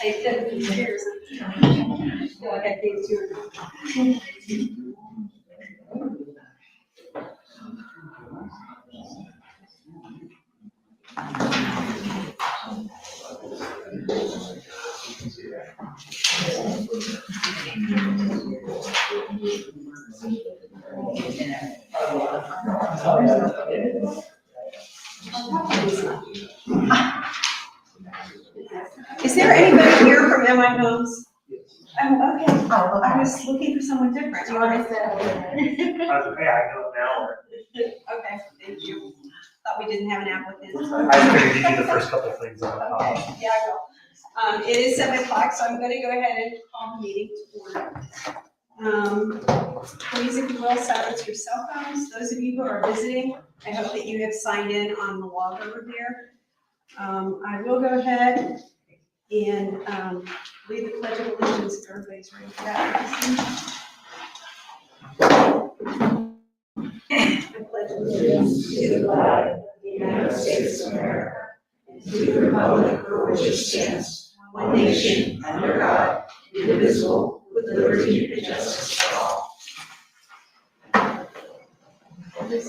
Take them from chairs. Like I think too. Is there anybody here from MI Homes? Oh, okay. Oh, I was looking for someone different. Do you want to say? Okay, I know now. Okay, thank you. Thought we didn't have an applicant. I figured you do the first couple of things on the Okay, yeah, I will. It is 7 o'clock, so I'm going to go ahead and call the meeting to order. Please, if you will, silence your cell phones. Those of you who are visiting, I hope that you have signed in on the log over there. I will go ahead and lead the Pledge of Allegiance if everybody's ready for that. I pledge allegiance to the flag of the United States of America and to the republic for which it stands, one nation, under God, indivisible, with liberty and justice for all. Okay,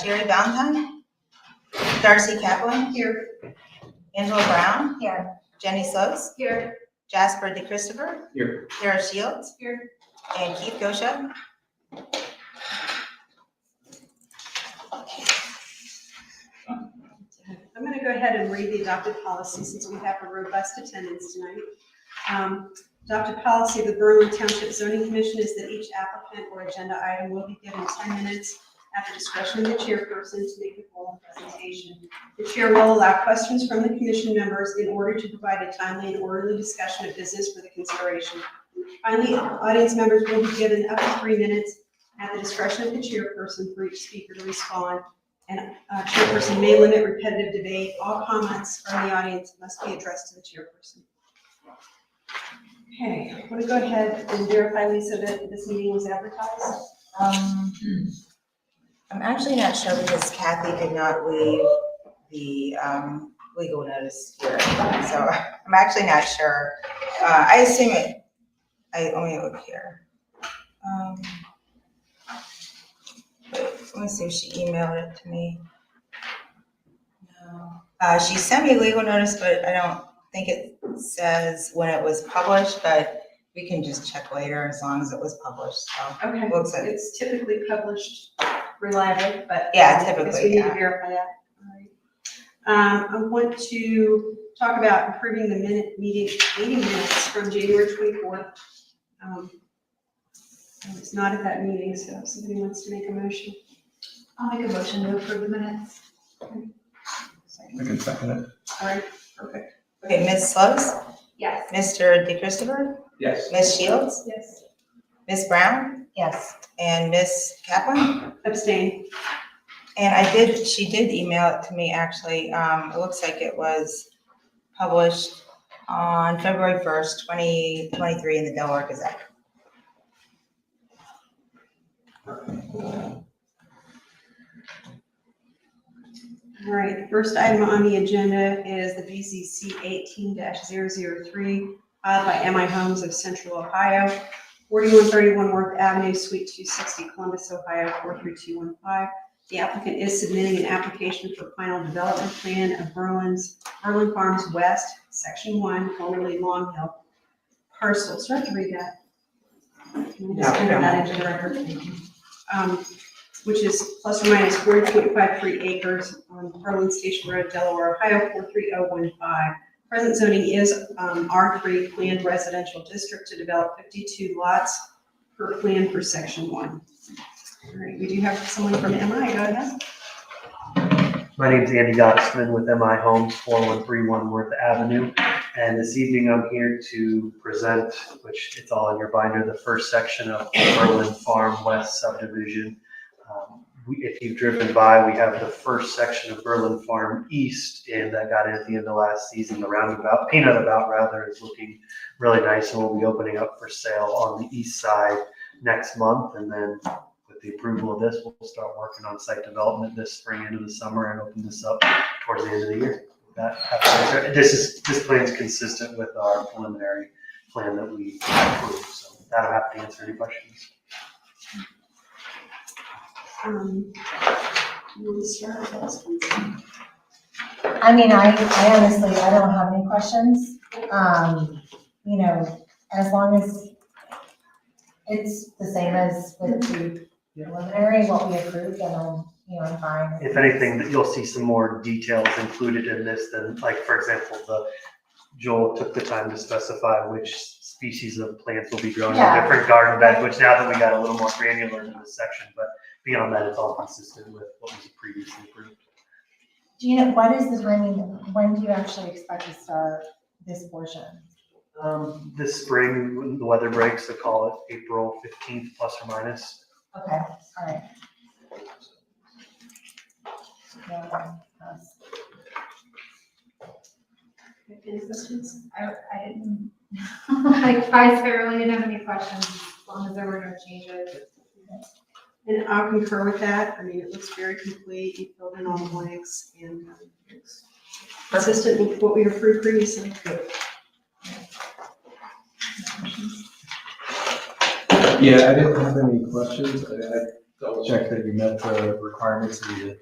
Jerry Valentine, Darcy Kaplan, Here. Angela Brown, here, Jenny Slows, Here. Jasper DeChristopher, Here. Sarah Shields, Here. and Keith Gosha. I'm going to go ahead and read the adopted policy since we have a robust attendance tonight. Adopted policy of the Berlin Township Zoning Commission is that each applicant or agenda item will be given 10 minutes at the discretion of the chairperson to make a full presentation. The chair will allow questions from the commission members in order to provide a timely and orderly discussion of business for the consideration. Finally, audience members will be given up to 3 minutes at the discretion of the chairperson for each speaker to respond. And chairperson may limit repetitive debate. All comments from the audience must be addressed to the chairperson. Okay, I'm going to go ahead and verify, Lisa, that this meeting was advertised. I'm actually not sure because Kathy did not leave the legal notice here, so I'm actually not sure. I assume it. Let me look here. Let me see if she emailed it to me. No. She sent me a legal notice, but I don't think it says when it was published, but we can just check later as long as it was published. So Okay, looks like it's typically published reliably, but yeah, I guess typically. we need to verify that. All right. I want to talk about approving the meeting minutes from January 24th. I was not at that meeting, so if somebody wants to make a motion. I'll make a motion to approve the minutes. I can second it. All right, perfect. Okay, Ms. Slows, Yes. Mr. DeChristopher, Yes. Ms. Shields, Yes. Ms. Brown, Yes. and Ms. Kaplan. Abstain. And she did email it to me, actually. It looks like it was published on February 1st, 2023 in the Delaware Gazette. All right, the first item on the agenda is the BZC 18-003, filed by MI Homes of Central Ohio, 4131 Worth Avenue, Suite 260, Columbus, Ohio, 43215. The applicant is submitting an application for final development plan of Berlin Farms West, Section 1, formerly Long Hill parcel. So I have to read that. Can I just enter that into the record? Which is plus or minus 40.53 acres on Berlin Station Road, Delaware, Ohio, 43015. Present zoning is R3 planned residential district to develop 52 lots per plan for Section 1. All right, we do have someone from MI. Go ahead. My name's Andy Gottesman with MI Homes, 4131 Worth Avenue. And this evening I'm here to present, which it's all in your binder, the first section of the Berlin Farm West subdivision. if you've driven by, we have the first section of Berlin Farm East, and that got in at the end of last season. The roundabout, peanut about rather, is looking really nice, and we'll be opening up for sale on the east side next month. And then with the approval of this, we'll start working on site development this spring into the summer and open this up towards the end of the year. This plan is consistent with our preliminary plan that we approved, so that'll have to answer any questions. You want to start with this one? I mean, I honestly, I don't have any questions. You know, as long as it's the same as with the preliminary, what we approved, then I'm fine. If anything, that you'll see some more details included in this than, like, for example, Joel took the time to specify which species of plants will be grown in Yeah. different garden beds, which now that we got a little more granular in this section, but beyond that, it's all consistent with what was previously approved. Do you know, what is the timing, when do you actually expect to start this portion? This spring, when the weather breaks, so call it April 15th plus or minus. Okay, all right. Yeah, Any questions? I didn't, like, I really didn't have any questions, as long as there were no changes. And I'll concur with that. I mean, it looks very complete. You filled in all the blanks and it's consistent with what we approved previously. Yeah, I didn't have any questions. I double checked that you met the requirements of the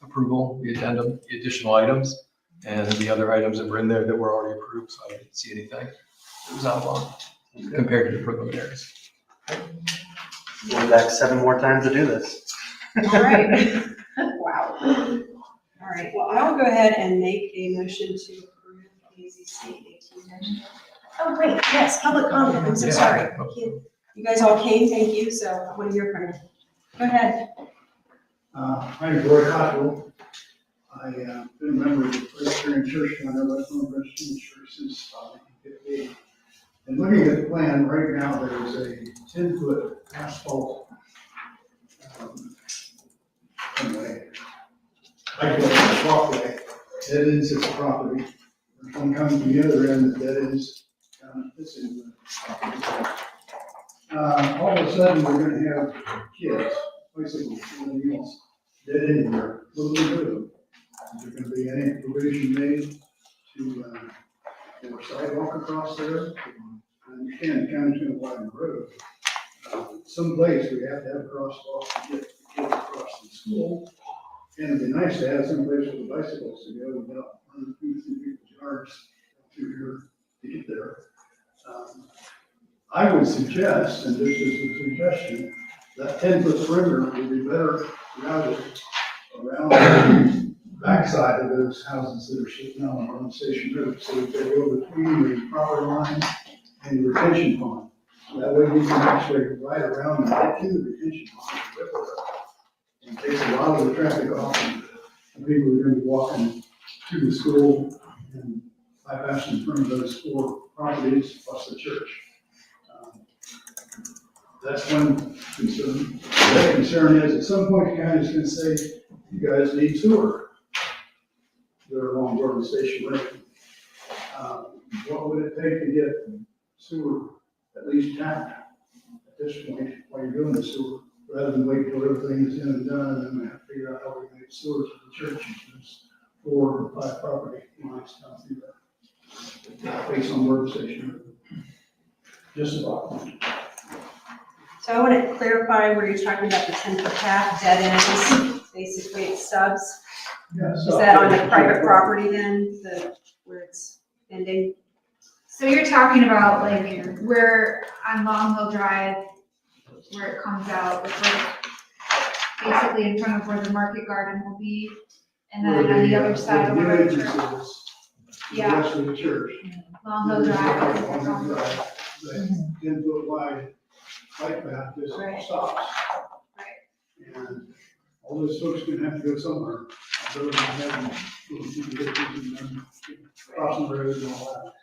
approval, the addendum, the additional items, and the other items that were in there that were already approved, so I didn't see anything that was out of line compared to the preliminaries. We'll be back 7 more times to do this. All right. Wow. All right. Well, I'll go ahead and make a motion to approve BZC 18. Oh, wait, yes, public comment. I'm so Yeah. sorry. You guys all came, thank you. So I want to hear from you. Go ahead. I'm Roy Cottrell. I've been a member of the Presbyterian Church when I was on the Presbyterian Church since 1958. And looking at the plan, right now there is a 10-foot asphalt anyway, I call it a walkway, dead ends its property. There's one coming from the other end that dead ends down at this end of the property. All of a sudden, we're gonna have kids, bicycles, anything else, dead anywhere, little bit of them. Is there gonna be any provision made to, for sidewalk across there? I understand the county's gonna widen the road. Someplace we have to have a crosswalk to get the kids across the school. And it'd be nice to have someplace for the bicycles to go without running through people's yards through here to get there. I would suggest, and this is a suggestion, that 10-foot perimeter would be better routed around the backside of those houses that are sitting down on the Station Road, so that they go between the property line and the retention pond. That way we can actually ride around and get to the retention pond. And takes a lot of the traffic off, and the people are gonna be walking to the school and bypassing in front of those 4 properties plus the church. That's one concern. The other concern is, at some point, the county's gonna say, you guys need sewer. They're along Gordon Station Road. What would it take to get sewer at least tapped at this point while you're doing the sewer, rather than wait till everything is in and done, and then we have to figure out how we make sewer to the church, and there's 4 or 5 property lines down through there. Based on Gordon Station Road. Just about. So I want to clarify where you're talking about the 10-foot path, dead ends, basically it's stubs. Yeah, Is that on the private property then, where it's ending? So you're talking about like where on Long Hill Drive, where it comes out, it's like basically in front of where the market garden will be, and then on the other side of where the the church. entrances, the Yeah. rest of the church. Long Hill Drive. That 10-foot wide bike path just Right. stops. Right. And all those folks are gonna have to go somewhere. So they're gonna have to cross the road and all that.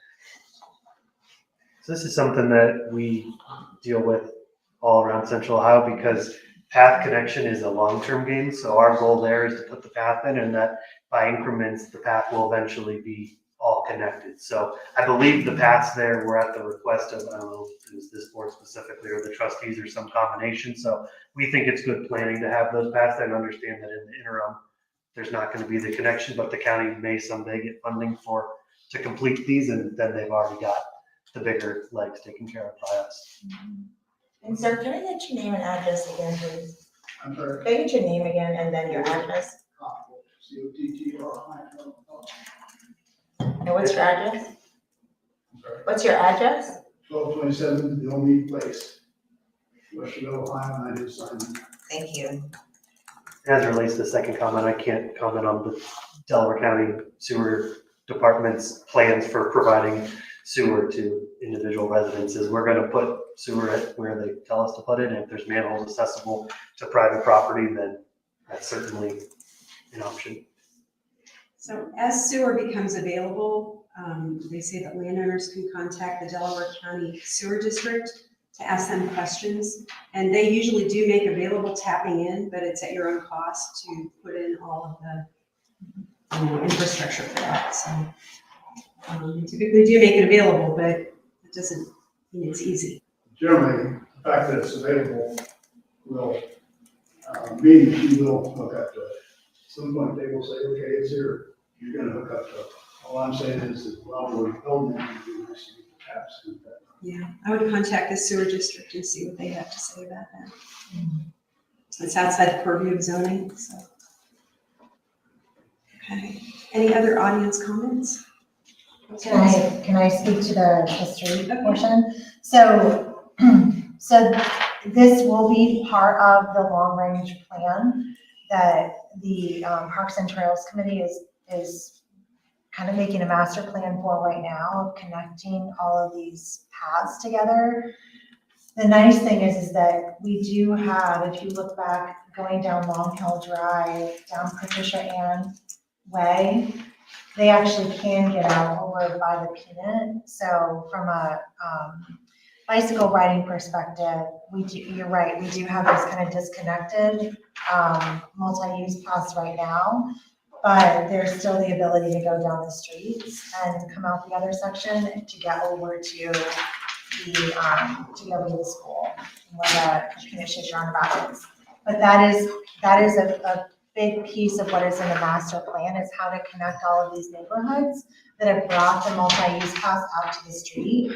So this is something that we deal with all around Central Ohio, because path connection is a long-term game, so our goal there is to put the path in, and that by increments, the path will eventually be all connected. So I believe the paths there were at the request of, I don't know, if it was this board specifically or the trustees or some combination. So we think it's good planning to have those paths there and understand that in the interim, there's not going to be the connection, but the county may someday get funding to complete these, and then they've already got the bigger legs taken care of by us. And sir, can I get your name and address again, please? I'm sorry. Can I get your name again and then your address? Cottrell, And what's your address? I'm sorry. What's your address? 1227 Billmead Place, Westerville, Ohio, 927. Thank you. As it relates to the second comment, I can't comment on the Delaware County Sewer Department's plans for providing sewer to individual residences. We're gonna put sewer at where they tell us to put it, and if there's manholes accessible to private property, then that's certainly an option. So as sewer becomes available, they say that landowners can contact the Delaware County Sewer District to ask them questions. And they usually do make available tapping in, but it's at your own cost to put in all of the infrastructure for that. So typically do make it available, but it doesn't mean it's easy. Generally, the fact that it's available will mean that you will hook up to it. At some point, they will say, okay, it's here, you're gonna hook up to it. All I'm saying is that while we're building it, we do this taps and that. Yeah, I would contact the sewer district and see what they have to say about that. It's outside the purview of zoning, so. Okay, any other audience comments? Can I speak to the street Okay. portion? So this will be part of the long range plan that the Parks and Trails Committee is kind of making a master plan for right now, of connecting all of these paths together. The nice thing is that we do have, if you look back, going down Long Hill Drive, down Patricia Ann Way, they actually can get out over by the Peanut. So from a bicycle riding perspective, you're right, we do have this kind of disconnected multi-use paths right now. But there's still the ability to go down the streets and come out the other section to get over to the school, where the Canisius roundabout is. But that is a big piece of what is in the master plan, is how to connect all of these neighborhoods that have brought the multi-use paths out to the street.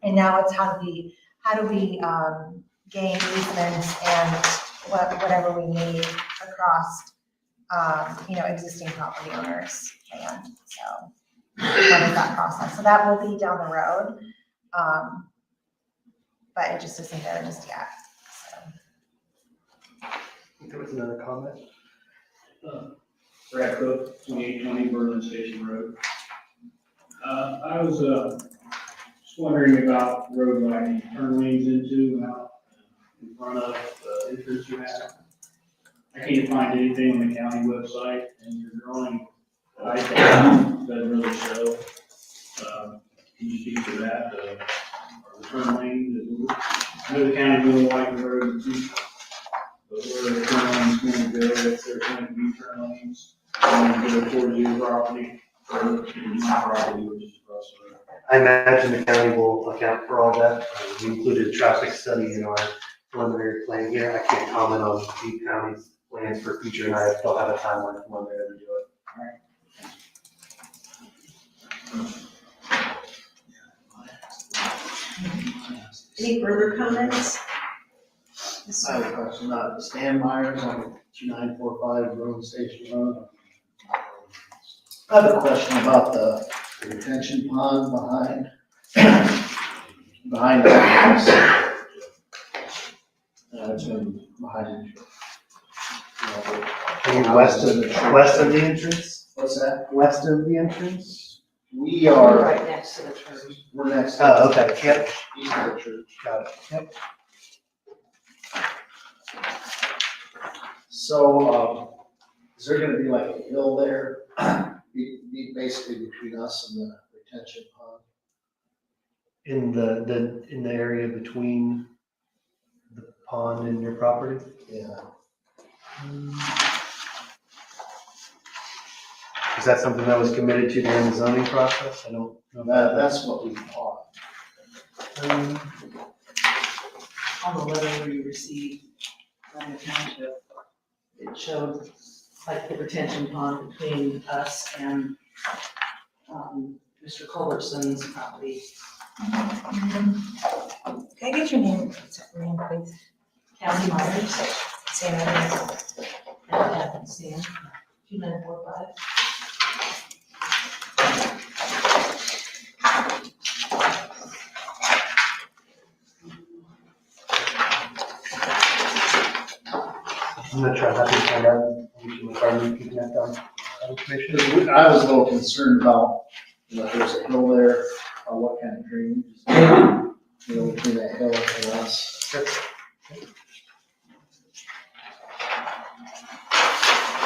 And now it's how do we gain easements and whatever we need across existing property owners' land. So what is that process? So that will be down the road. But it just isn't there just yet. So. There was another comment. Brad Cook, 2820 Berlin Station Road. I was just wondering about road lighting, turn lanes into and out in front of the entrance you have. I can't find anything on the county website, and your drawing that I found doesn't really show. Can you speak to that? Or the turn lane? I know the county really like the road, but where the turn lane's going to go, if there's going to be turn lanes, going to go towards your property, or my property, which is across the road. I imagine the county will account for all that. We included a traffic study in our preliminary plan here. I can't comment on the county's plans for future, and I don't have a timeline for when they're going to do it. Any further comments? I have a question, Stan Myers on 2945 Berlin Station Road. I have a question about the retention pond behind the house. It's been behind. Are you west of the entrance? What's that? West of the entrance? We are, Right next to the church. we're next to. Oh, okay, yep, East of the church. got it, yep. So, is there gonna be like a hill there, be basically between us and the retention pond? In the area between the pond in your property? Yeah. Is that something that was committed to during the zoning process? I don't know. That's what we thought. On the letter we received from the township, it showed like the retention pond between us and, Mr. Culbertson's property. Can I get your name, please? Kathy Myers, Say that and Kathy Stan, 2945. I'm gonna try that and find out. We should probably keep that down. That information. I was a little concerned about, if there's a hill there, what kind of drainage, between that hill and us.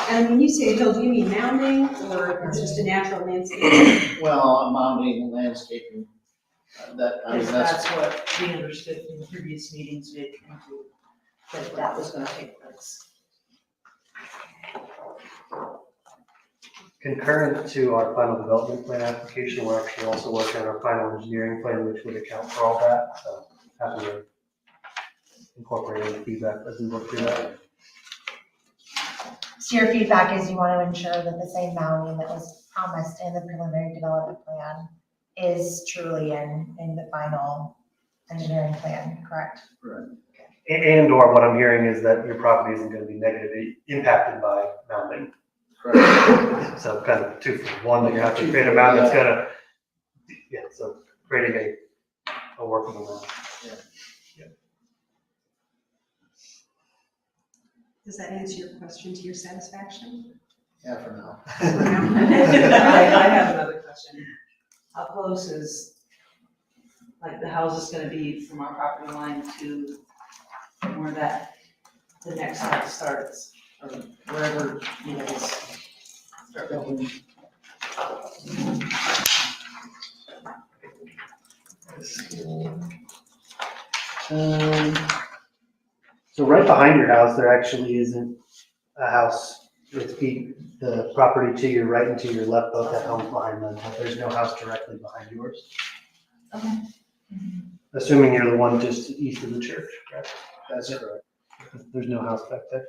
And when you say hill, do you mean mounding or it's just a natural landscape? Well, mounting and landscaping, That's what we understood from the previous meetings we had come to, that was gonna take place. Concurrent to our final development plan application, we're actually also working on our final engineering plan, which would account for all that. So happy to incorporate any feedback as we work through that. So your feedback is you want to ensure that the same mounting that was promised in the preliminary development plan is truly in the final engineering plan, correct? And or what I'm hearing is that your property isn't going to be negatively impacted by mounding. Correct. So kind of two for one, that you have to create a mound that's gonna, so creating a workable mound. Does that answer your question to your satisfaction? Yeah, for now. I have another question. How close is, like, the house is gonna be from our property line to where the next house starts? Or wherever you guys start building? So right behind your house, there actually isn't a house. It's the property to your right and to your left, both have homes behind them, but there's no house directly behind yours. Okay. Assuming you're the one just east of the church, correct? That's correct. There's no house back there.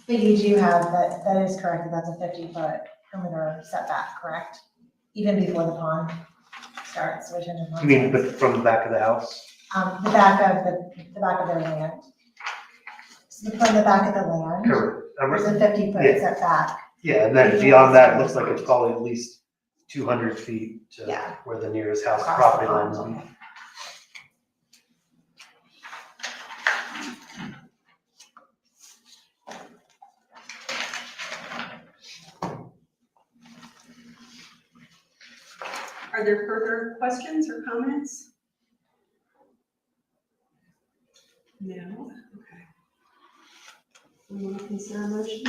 But you do have, that is correct, that's a 50-foot perimeter setback, correct? Even before the pond starts, which is. You mean, but from the back of the house? The back of their land. So from the back of the land, there's a 50-foot Yeah. setback. Yeah, and then beyond that, it looks like it's probably at least 200 feet to Yeah. where the nearest house Across property the line pond, is. okay. Are there further questions or comments? No, okay. We want to consider a motion?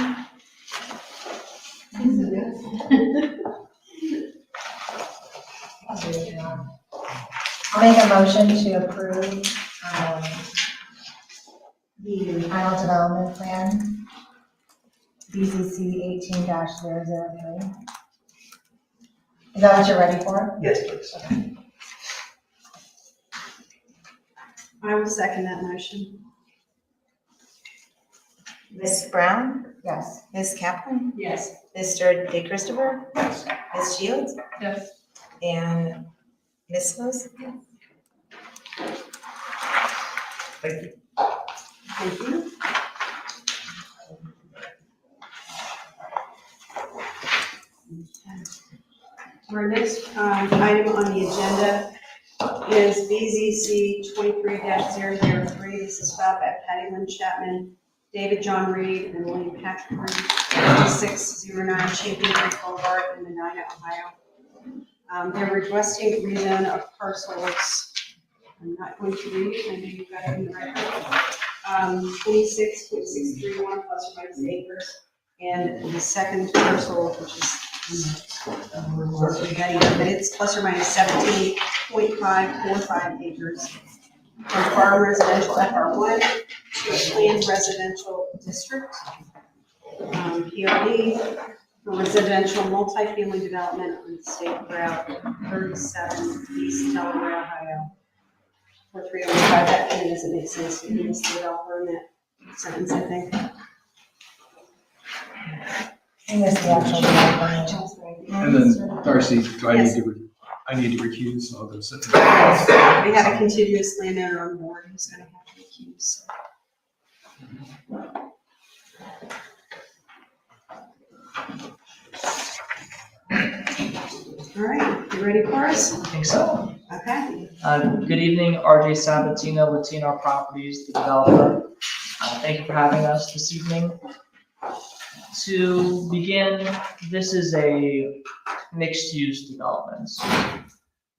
I'll make a motion to approve, the final development plan, BZC 18-003. Is that what you're ready for? Yes, please. I will second that motion. Ms. Brown, Yes. Ms. Kaplan, Yes. Mr. DeChristopher, Ms. Shields, Yes. and Ms. Lewis. Thank you. Thank you. Our next item on the agenda is BZC 23-003. This is filed by Patty Lynn Chapman, David John Reed, and William Patrick Reed, 5609 Champion Creek Boulevard in Medina, Ohio. They're requesting rezone of parcels. I'm not going to read it, I know you've got it in the record. 26.631 plus or minus acres. And the second parcel, which is So we got even, but it's plus or minus 17.545 acres from farm residential FR1 to a planned residential district. PRD for residential multifamily development on State Route 37 East Delaware, Ohio. 4305, that kind of doesn't make sense to me, this developer in that sentence, I think. I missed the actual development. And then Darcy, do I Yes. need to, I need to recuse, so I'll go sit. We have a continuous landowner on board who's gonna have to recuse, so. All right, you ready for us? I think so. Okay. Good evening, RJ Sabatino with TNR Properties, the developer. Thank you for having us this evening. To begin, this is a mixed-use development.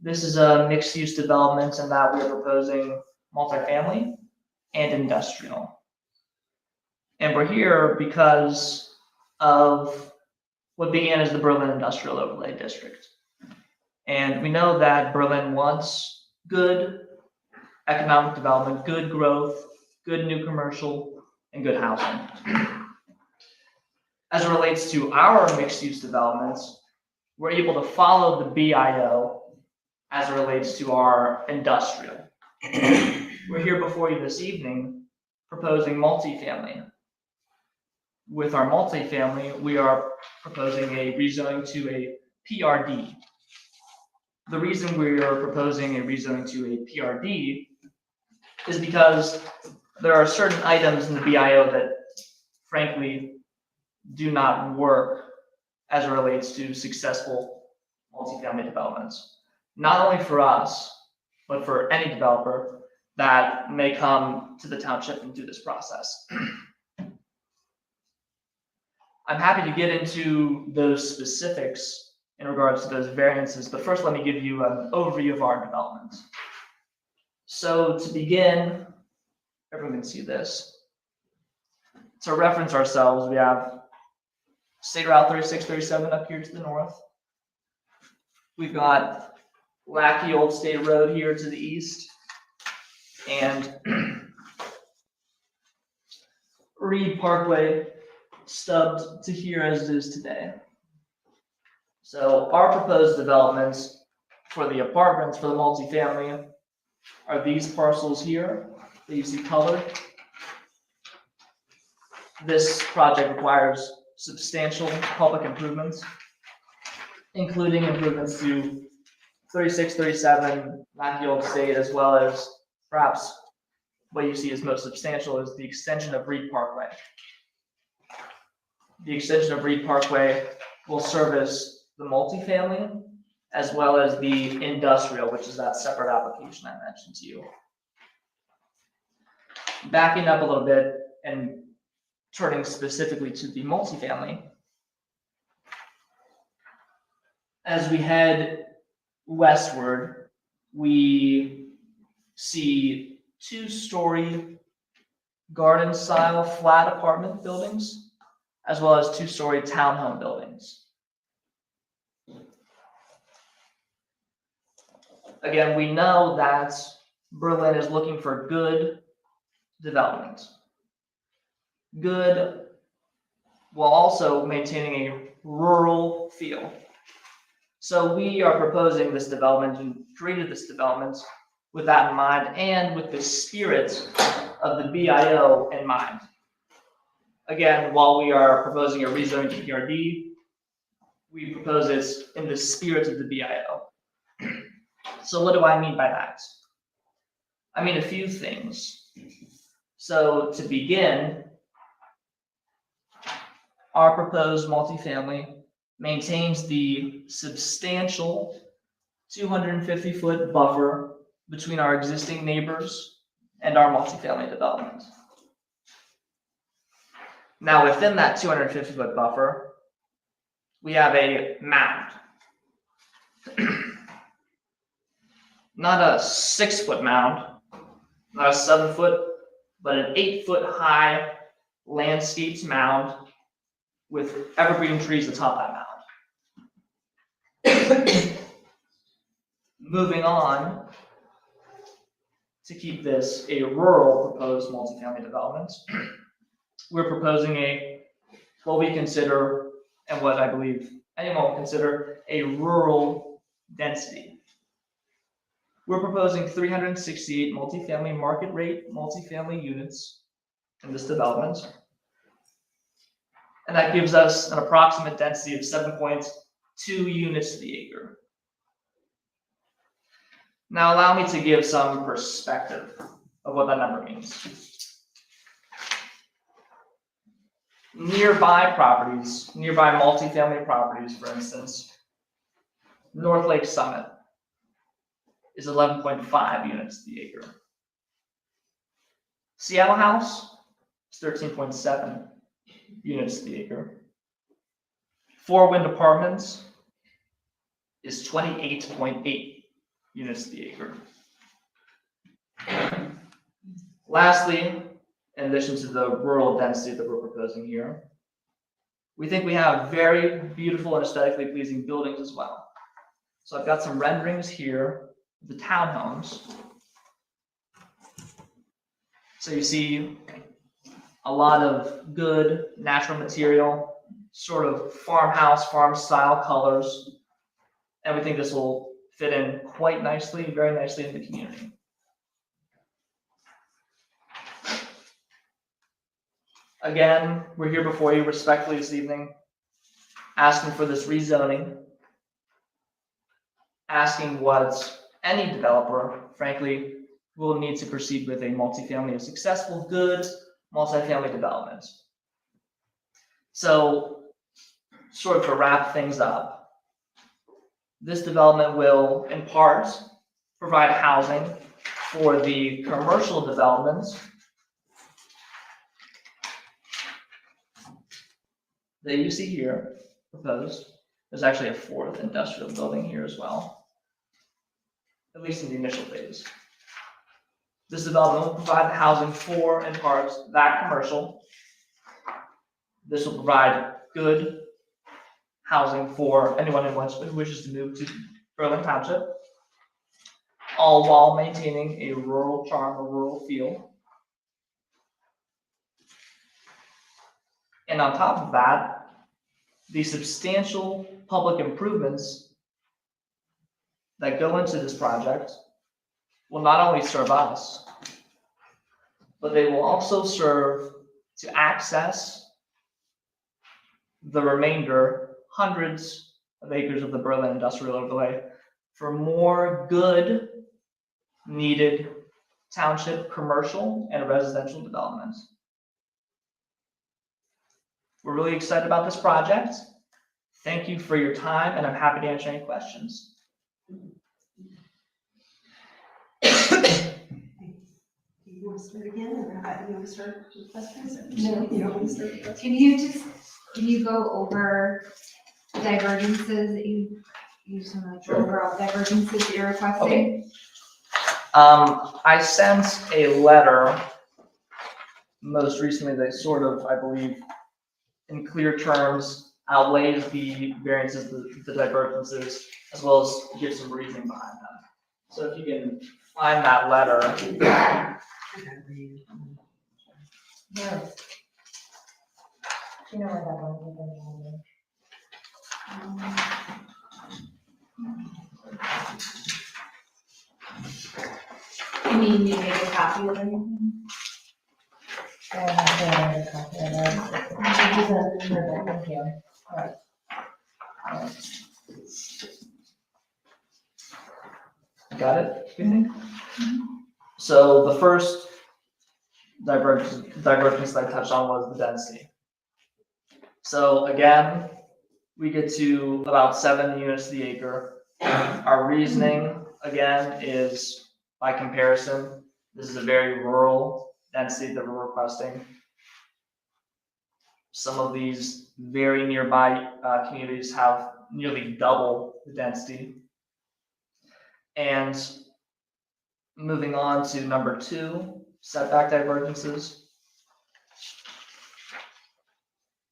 This is a mixed-use development in that we are proposing multifamily and industrial. And we're here because of what began as the Berlin Industrial Overlay District. And we know that Berlin wants good economic development, good growth, good new commercial, and good housing. As it relates to our mixed-use developments, we're able to follow the BIO as it relates to our industrial. We're here before you this evening proposing multifamily. With our multifamily, we are proposing a rezoning to a PRD. The reason we are proposing a rezoning to a PRD is because there are certain items in the BIO that frankly do not work as it relates to successful multifamily developments. Not only for us, but for any developer that may come to the township and do this process. I'm happy to get into those specifics in regards to those variances, but first let me give you an overview of our development. So to begin, everyone can see this. To reference ourselves, we have State Route 36, 37 up here to the north. We've got Lackey Old State Road here to the east, and Reed Parkway stubbed to here as it is today. So our proposed developments for the apartments, for the multifamily, are these parcels here that you see colored. This project requires substantial public improvements, including improvements to 36, 37, Lackey Old State, as well as perhaps what you see as most substantial is the extension of Reed Parkway. The extension of Reed Parkway will service the multifamily as well as the industrial, which is that separate application I mentioned to you. Backing up a little bit and turning specifically to the multifamily, as we head westward, we see two-story garden-style flat apartment buildings, as well as two-story townhome buildings. Again, we know that Berlin is looking for good development. Good, while also maintaining a rural feel. So we are proposing this development and created this development with that in mind and with the spirit of the BIO in mind. Again, while we are proposing a rezoning to PRD, we propose it in the spirit of the BIO. So what do I mean by that? I mean a few things. So to begin, our proposed multifamily maintains the substantial 250-foot buffer between our existing neighbors and our multifamily development. Now, within that 250-foot buffer, we have a mound. Not a 6-foot mound, not a 7-foot, but an 8-foot high landscaped mound with evergreen trees atop that mound. Moving on, to keep this a rural proposed multifamily development, we're proposing what we consider, and what I believe anyone will consider, a rural density. We're proposing 368 multifamily market rate multifamily units in this development. And that gives us an approximate density of 7.2 units to the acre. Now allow me to give some perspective of what that number means. Nearby properties, nearby multifamily properties, for instance, North Lake Summit is 11.5 units to the acre. Seattle House is 13.7 units to the acre. Four Wind Apartments is 28.8 units to the acre. Lastly, in addition to the rural density that we're proposing here, we think we have very beautiful and aesthetically pleasing buildings as well. So I've got some renderings here of the townhomes. So you see a lot of good natural material, sort of farmhouse, farm style colors. And we think this will fit in quite nicely, very nicely in the community. Again, we're here before you respectfully this evening, asking for this rezoning, asking what any developer, frankly, will need to proceed with a multifamily, a successful, good multifamily development. So, sort of to wrap things up, this development will, in part, provide housing for the commercial developments that you see here proposed. There's actually a fourth industrial building here as well, at least in the initial phase. This development will provide the housing for, in part, that commercial. This will provide good housing for anyone who wishes to move to Berlin Township, all while maintaining a rural charm, a rural feel. And on top of that, the substantial public improvements that go into this project will not only serve us, but they will also serve to access the remainder, hundreds of acres of the Berlin Industrial Overlay for more good, needed township commercial and residential developments. We're really excited about this project. Thank you for your time, and I'm happy to answer any questions. You want to start again, or you want to start with questions? No, you don't want to start with questions. Can you go over the divergences that you some of the Sure. overall divergences that you're requesting? I sent a letter most recently that sort of, I believe, in clear terms, outlays the variances, the divergences, as well as gives some reasoning behind them. So if you can find that letter. Yeah. You know where that one is? You mean you make a copy of anything? I have to copy of that. Thank you. All right. Got it? You think? So the first divergence that I touched on was the density. So again, we get to about 7 units to the acre. Our reasoning, again, is by comparison, this is a very rural density that we're requesting. Some of these very nearby communities have nearly double the density. And moving on to number 2, setback divergences.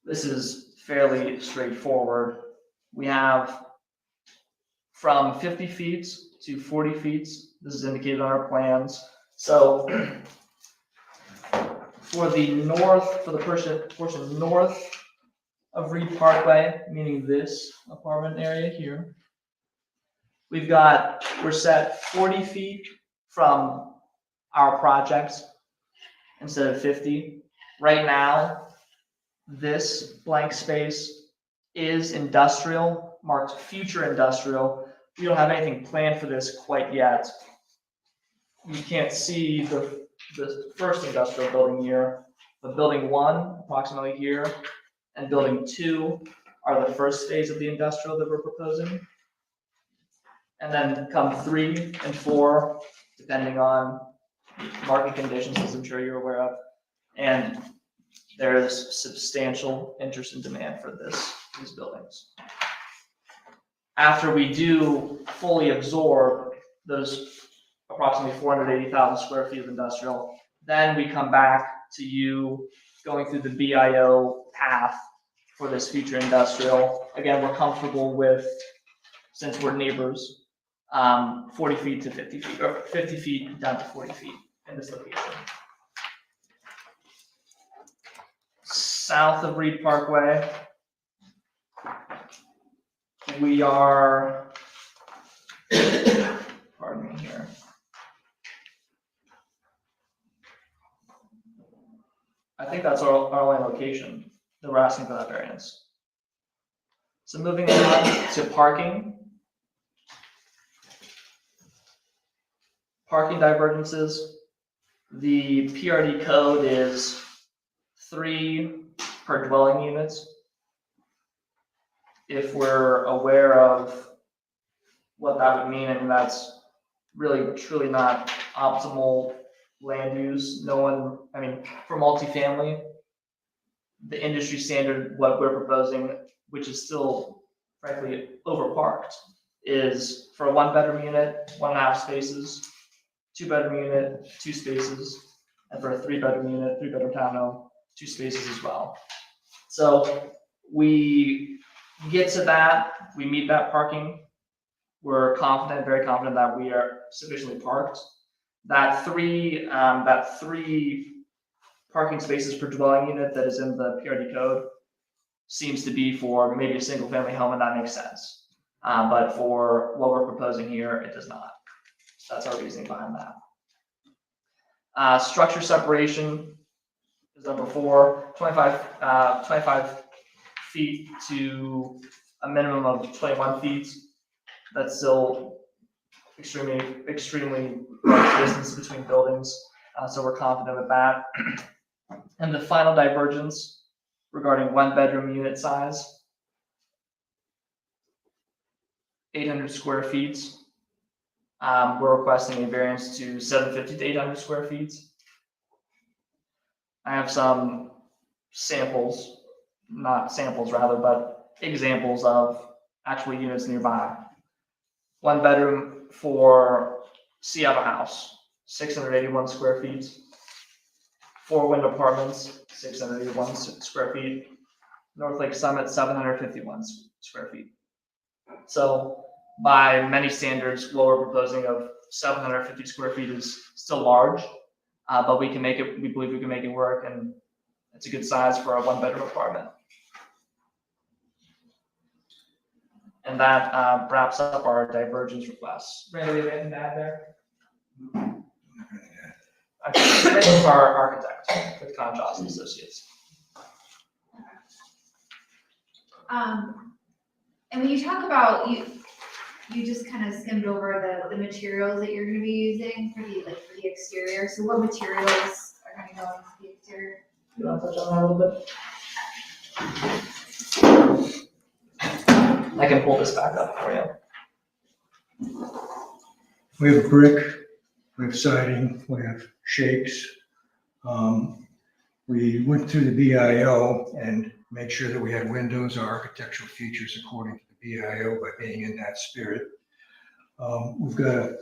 This is fairly straightforward. We have from 50 feet to 40 feet. This is indicated on our plans. So for the portion north of Reed Parkway, meaning this apartment area here, we're set 40 feet from our projects instead of 50. Right now, this blank space is industrial, marked future industrial. We don't have anything planned for this quite yet. You can't see the first industrial building here, but building 1, approximately here, and building 2 are the first phase of the industrial that we're proposing. And then come 3 and 4, depending on market conditions, as I'm sure you're aware of. And there's substantial interest and demand for these buildings. After we do fully absorb those approximately 480,000 square feet of industrial, then we come back to you going through the BIO path for this future industrial. Again, we're comfortable with, since we're neighbors, 40 feet to 50 feet, or 50 feet down to 40 feet in this location. South of Reed Parkway, we are, pardon me here. I think that's our only location that we're asking for that variance. So moving on to parking. Parking divergences. The PRD code is 3 per dwelling units. If we're aware of what that would mean, and that's really truly not optimal land use. No one, I mean, for multifamily, the industry standard, what we're proposing, which is still frankly overparked, is for a 1-bedroom unit, 1.5 spaces, 2-bedroom unit, 2 spaces, and for a 3-bedroom unit, 3-bedroom townhome, 2 spaces as well. So we get to that, we meet that parking. We're confident, very confident that we are sufficiently parked. That three parking spaces per dwelling unit that is in the PRD code seems to be for maybe a single family home, and that makes sense. But for what we're proposing here, it does not. That's our reasoning behind that. Structure separation is number 4, 25 feet to a minimum of 21 feet. That's still extremely large distance between buildings, so we're confident with that. And the final divergence regarding 1-bedroom unit size, 800 square feet. We're requesting a variance to 750 to 800 square feet. I have some samples, not samples rather, but examples of actual units nearby. 1-bedroom for Seattle House, 681 square feet. 4-window apartments, 681 square feet. North Lake Summit, 751 square feet. So by many standards, what we're proposing of 750 square feet is still large, but we believe we can make it work, and it's a good size for a 1-bedroom apartment. And that wraps up our divergence requests. Randy, do you have anything to add there? Okay, written from our architect with Contrast and Associates. And when you talk about, you just kind of skimmed over the materials that you're gonna be using for the exterior. So what materials are gonna go into the exterior? You want to touch on that a little bit? I can pull this back up for you. We have brick, we have siding, we have shakes. We went through the BIO and made sure that we had windows or architectural features according to the BIO by being in that spirit. We've got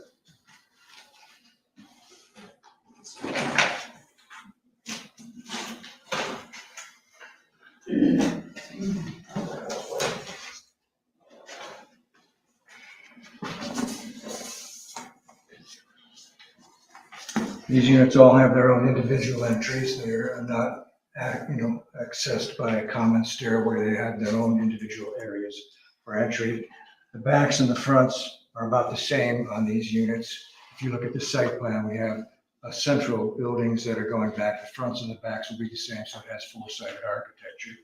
These units all have their own individual entries. They're not, accessed by a common stairway. They have their own individual areas for entry. The backs and the fronts are about the same on these units. If you look at the site plan, we have central buildings that are going back. The fronts and the backs will be the same, so it has four-sided architecture.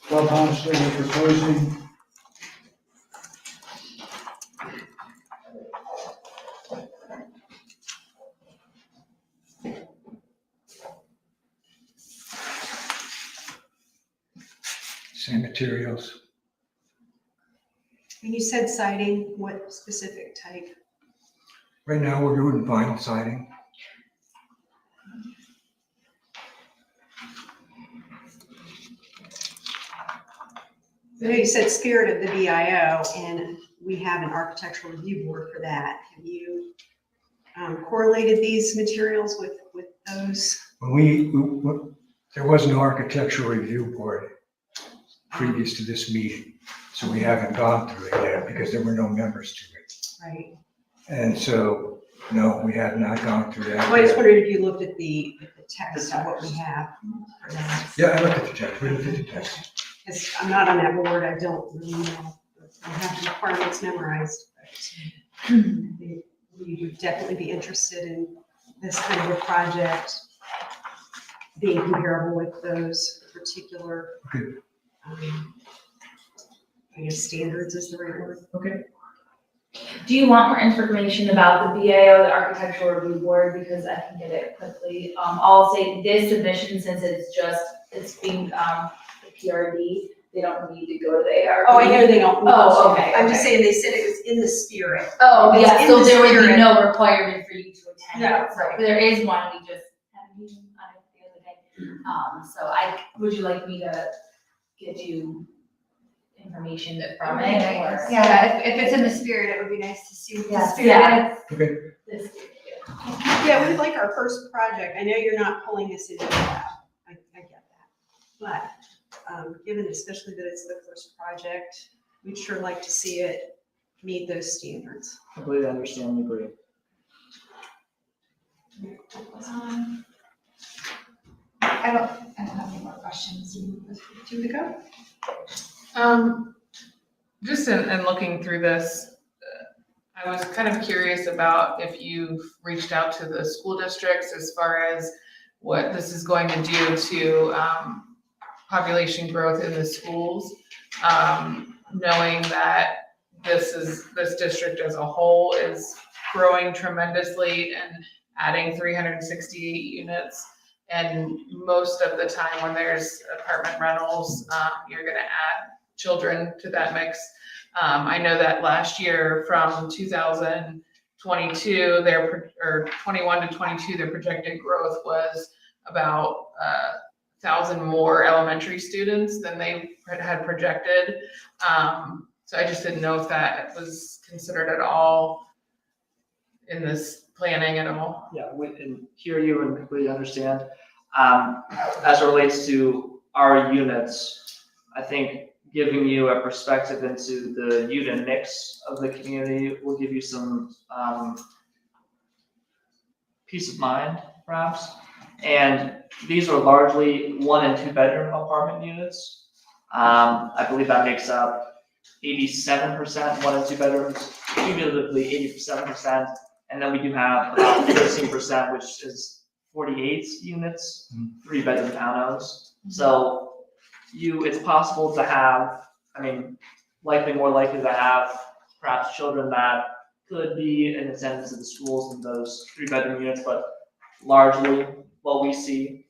Clubhouse that we're proposing. Same materials. And you said siding, what specific type? Right now, we're doing vinyl siding. I know you said spirit of the BIO, and we have an architectural review board for that. Have you correlated these materials with those? When there was no architectural review board previous to this meeting, so we haven't gone through it yet because there were no members to it. Right. And so, no, we have not gone through that. Well, I just yet. wondered if you looked at the text of what we have for that. Yeah, I looked at the text, we looked at the text. Because I'm not on that board, I don't really know. I have the requirements memorized, but I think we would definitely be interested in this kind of a project being comparable with those particular, Okay. I guess standards is the right word. Okay. Do you want more information about the BAO, the Architectural Review Board, because I can get it quickly. I'll say this submission, since it's being, the PRD, they don't need to go to the ARB. Oh, I know they don't. Oh, okay, I'm just okay. saying, they said it was in the spirit. Oh, It's yeah, in so the there would be spirit. no requirement for you to attend. Yeah, it. So right. there is one, we just had a meeting on it the other day. So would you like me to get you information from it, or? Yeah, if it's in the spirit, it would be nice to see what the Yeah. spirit Yeah. is. Okay. This- Yeah, we'd like our first project. I know you're not pulling this into the lab. I get that. But given especially that it's the first project, we'd sure like to see it meet those standards. Completely understand and agree. I don't have any more questions. Two to go? Just in looking through this, I was kind of curious about if you've reached out to the school districts as far as what this is going to do to population growth in the schools, knowing that this district as a whole is growing tremendously and adding 368 units. And most of the time when there's apartment rentals, you're gonna add children to that mix. I know that last year from 2022, or 21 to 22, their projected growth was about 1,000 more elementary students than they had projected. So I just didn't know if that was considered at all in this planning at all. Yeah, we can hear you and completely understand. As it relates to our units, I think giving you a perspective into the unit mix of the community will give you some peace of mind, perhaps. And these are largely 1 and 2 bedroom apartment units. I believe that makes up 87% 1 and 2 bedrooms, cumulatively 87%. And then we do have about 13%, which is 48 units, 3 bedroom townhomes. So it's possible to have, more likely to have perhaps children that could be in attendance at the schools in those 3 bedroom units, but largely what we see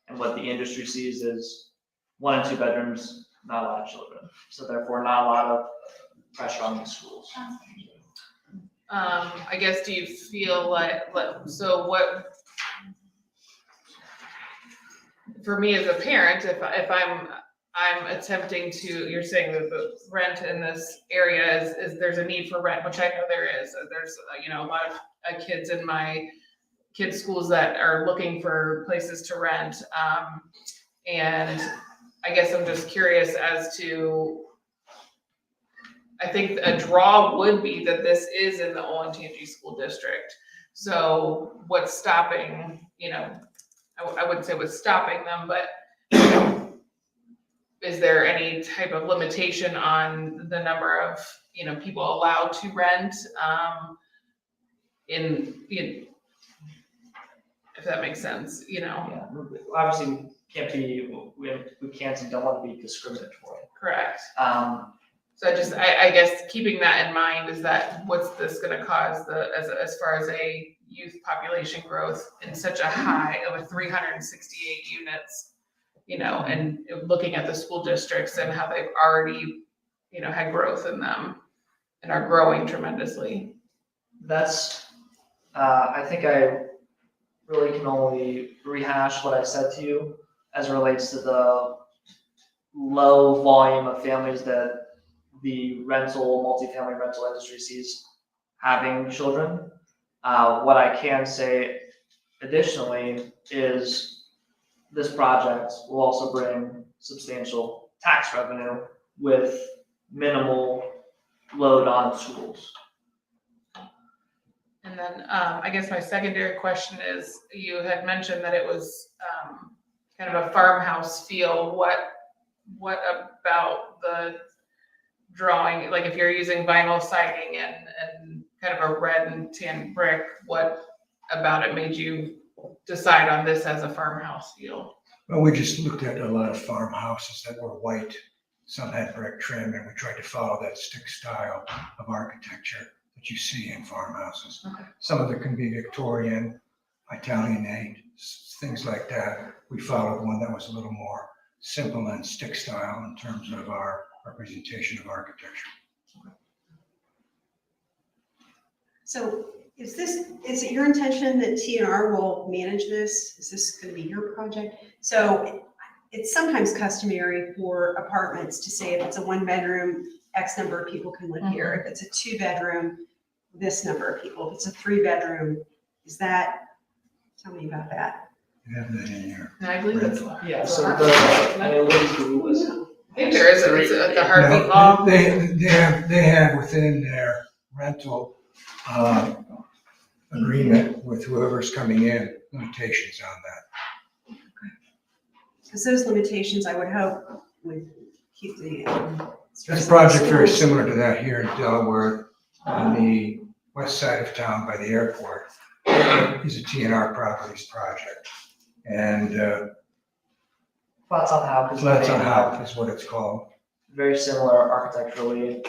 and what the industry sees is 1 and 2 bedrooms, not a lot of children. So therefore not a lot of pressure on the schools. I guess, do you feel so what, for me as a parent, if I'm attempting to, you're saying that the rent in this area is there's a need for rent, which I know there is. There's, a lot of kids in my kids' schools that are looking for places to rent. And I guess I'm just curious as to, I think a draw would be that this is in the Olentangy School District. So what's stopping, I wouldn't say what's stopping them, but is there any type of limitation on the number of, people allowed to rent, if that makes sense, Yeah, obviously, we can't and don't want to be discriminatory. Correct. Um, So I guess keeping that in mind is that what's this gonna cause as far as a youth population growth in such a high of 368 units, and looking at the school districts and how they've already, had growth in them and are growing tremendously. That's, I think I really can only rehash what I said to you as it relates to the low volume of families that the multifamily rental industry sees having children. What I can say additionally is this project will also bring substantial tax revenue with minimal load on schools. And then, I guess my secondary question is, you had mentioned that it was, kind of a farmhouse feel. What about the drawing, like if you're using vinyl siding and kind of a red and tan brick, what about it made you decide on this as a farmhouse feel? Well, we just looked at a lot of farmhouses that were white. Some had brick trim, and we tried to follow that stick style of architecture that you see in farmhouses. Okay. Some of it can be Victorian, Italianate, things like that. We followed one that was a little more simple and stick style in terms of our representation of architecture. So is it your intention that TNR will manage this? Is this gonna be your project? So it's sometimes customary for apartments to say if it's a 1-bedroom, X number of people can live here. If it's a 2-bedroom, this number of people. If it's a 3-bedroom, tell me about that. You have that in here. And I believe it's. Yeah, so what is the rule is? I think there is, it's the heartbeat law. They have within their rental agreement with whoever's coming in, limitations on that. Because those limitations, I would hope, would keep the. This project very similar to that here in Delaware, on the west side of town by the airport. Is a TNR Properties project. And Flats on Houp. Flats on Houp is what it's called. Very similar architecturally,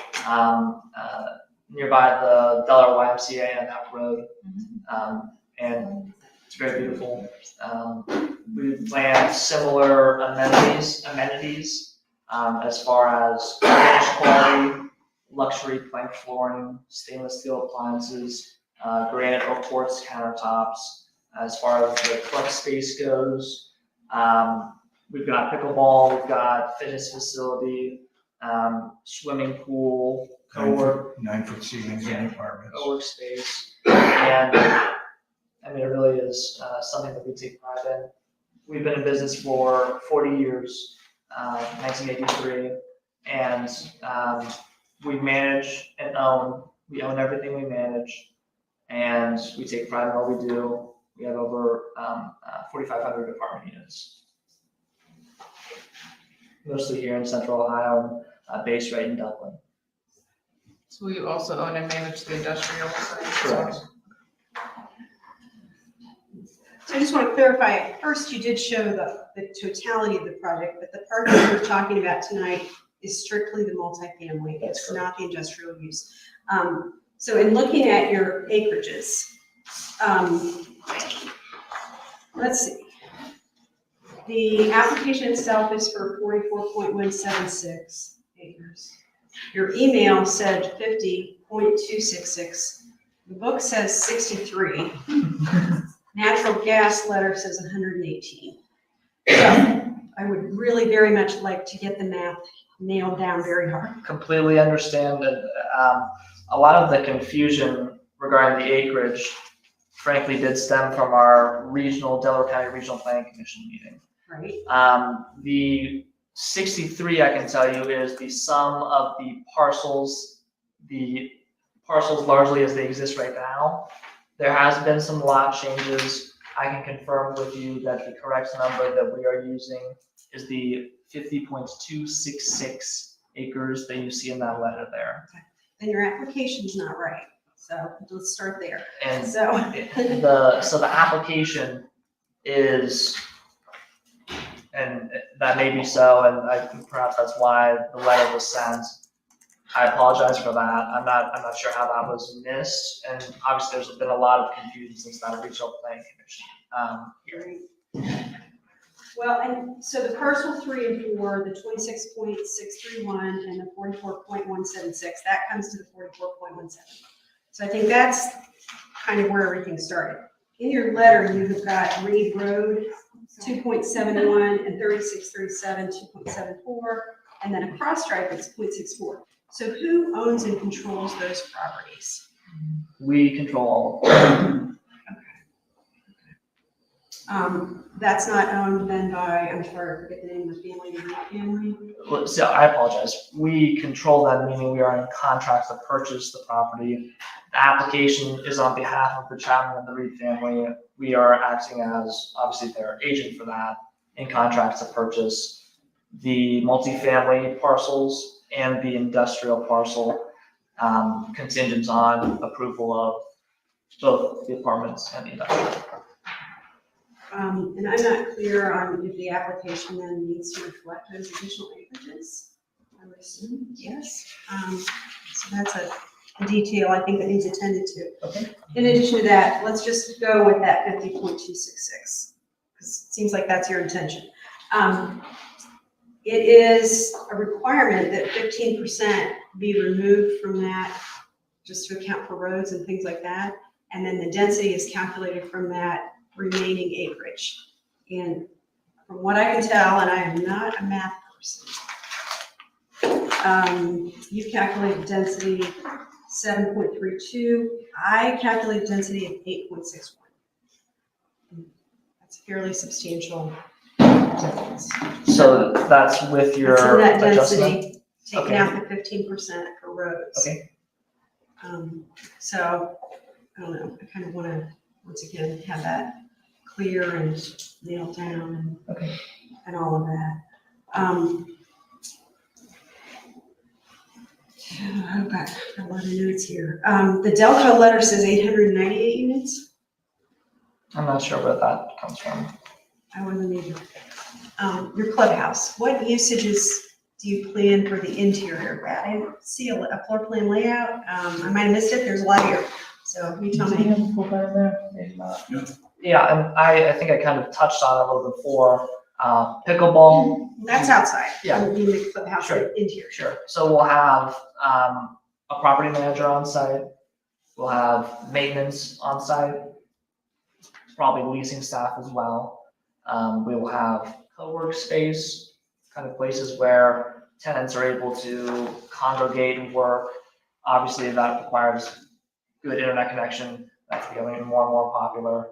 nearby the Delaware YMCA on Houp Road. And it's very beautiful. We planned similar amenities as far as finish quality, luxury plank flooring, stainless steel appliances, granite or quartz countertops. As far as the flex space goes, we've got pickleball, we've got fitness facility, swimming pool, co-work. 9-foot ceilings in the apartments. Co-work space, and I mean, it really is something that we take pride in. We've been in business for 40 years, 1983, and we manage and we own everything we manage, and we take pride in what we do. We have over 4,500 apartment units, mostly here in Central Ohio, based right in Dublin. So you also own and manage the industrial side? Correct. So I just want to clarify, at first you did show the totality of the project, but the part that we're talking about tonight is strictly the multifamily. It's not the industrial use. So in looking at your acreages, let's see. The application itself is for 44.176 acres. Your email said 50.266. The book says 63. Natural gas letter says 118. So I would really very much like to get the math nailed down very hard. Completely understand that a lot of the confusion regarding the acreage, frankly, did stem from our Delaware County Regional Planning Commission meeting. Right. The 63, I can tell you, is the sum of the parcels largely as they exist right now, There has been some lot changes. I can confirm with you that the correct number that we are using is the 50.266 acres that you see in that letter there. Then your application's not right, so let's start there. And So, so the application is, and that may be so, and I think perhaps that's why the letter was sent. I apologize for that. I'm not sure how that was missed, and obviously there's been a lot of confusion since that regional planning commission hearing. well, and so the parcel 3 and 4, the 26.631 and the 44.176, that comes to the 44.17. So I think that's kind of where everything started. In your letter, you have got Reed Road, 2.71, and 3637, 2.74, and then a cross stripe is 0.64. So who owns and controls those properties? We control all of them. That's not owned then by, I'm sorry, I forget the name of the family, the Reed family? So I apologize. We control them, meaning we are in contract to purchase the property. The application is on behalf of the Chapman and the Reed family. We are acting as, obviously, their agent for that, in contract to purchase the multifamily parcels and the industrial parcel, contingent on approval of both the apartments and the industrial. And I'm not clear on if the application then needs to reflect those additional acreages. I would assume, yes. So that's a detail I think that needs attended to. Okay. In addition to that, let's just go with that 50.266, because it seems like that's your intention. It is a requirement that 15% be removed from that, just to account for roads and things like that. And then the density is calculated from that remaining acreage. And from what I can tell, and I am not a math person, you've calculated density 7.32. I calculate density of 8.61. That's a fairly substantial difference. So that's with your That's in that adjustment? density, taking Okay. out the 15% for roads. Okay. So, I don't know, I kind of want to, once again, have that clear and nailed down Okay. and all of that. I've got a lot of notes here. The Delco letter says 898 units. I'm not sure where that comes from. I wasn't either. Your clubhouse, what usages do you plan for the interior? I didn't see a floor plan layout. I might have missed it. There's a lot here. So you tell me. Yeah, and I think I kind of touched on it a little bit before. Pickleball. That's outside. Yeah. I mean, the clubhouse Sure. interior. Sure. So we'll have a property manager on site. We'll have maintenance on site. Probably leasing staff as well. We will have co-work space, kind of places where tenants are able to congregate and work. Obviously, that requires good internet connection. That's becoming more and more popular.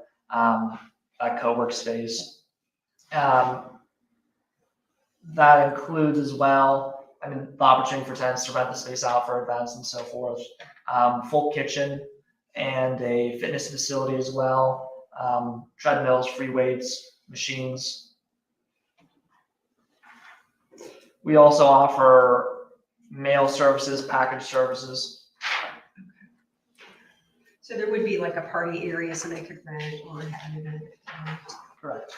That co-work space. That includes as well, I mean, the opportunity for tenants to rent the space out for events and so forth. Full kitchen and a fitness facility as well. Treadmills, free weights, machines. We also offer mail services, package services. So there would be like a party area so they could rent or have an event. Correct.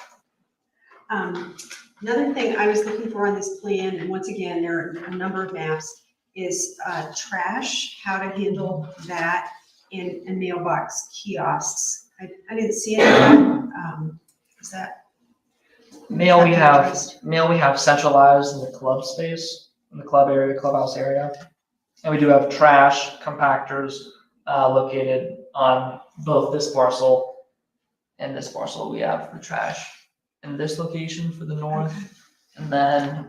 Another thing I was looking for on this plan, and once again, there are a number of maps, is trash, how to handle that, and mailbox kiosks. I didn't see any of that. Is that? Mail we addressed? have centralized in the club space, in the club area, clubhouse area. And we do have trash compactors located on both this parcel and this parcel. We have the trash in this location for the north. And then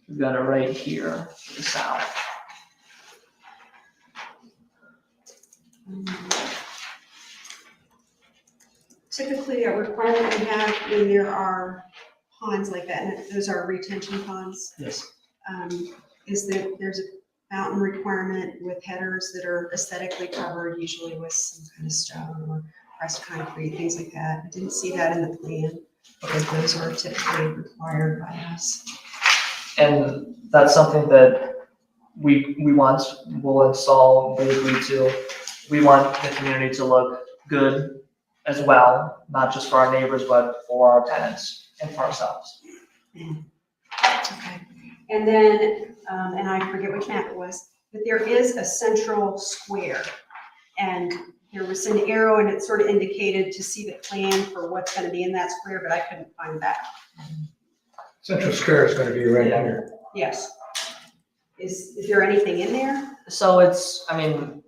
we've got it right here for the south. Typically, a requirement we have when there are ponds like that, and those are retention ponds, Yes. is that there's a mountain requirement with headers that are aesthetically covered, usually with some kind of stone or pressed concrete, things like that. I didn't see that in the plan, because those are typically required by us. And that's something that we want, we'll install, we agree to. We want the community to look good as well, not just for our neighbors, but for our tenants and for ourselves. Okay. And then, and I forget which map it was, but there is a central square. And there was an arrow and it sort of indicated to see the plan for what's gonna be in that square, but I couldn't find that. Central Square is gonna be right here. Yes. Is there anything in there? So it's, I mean,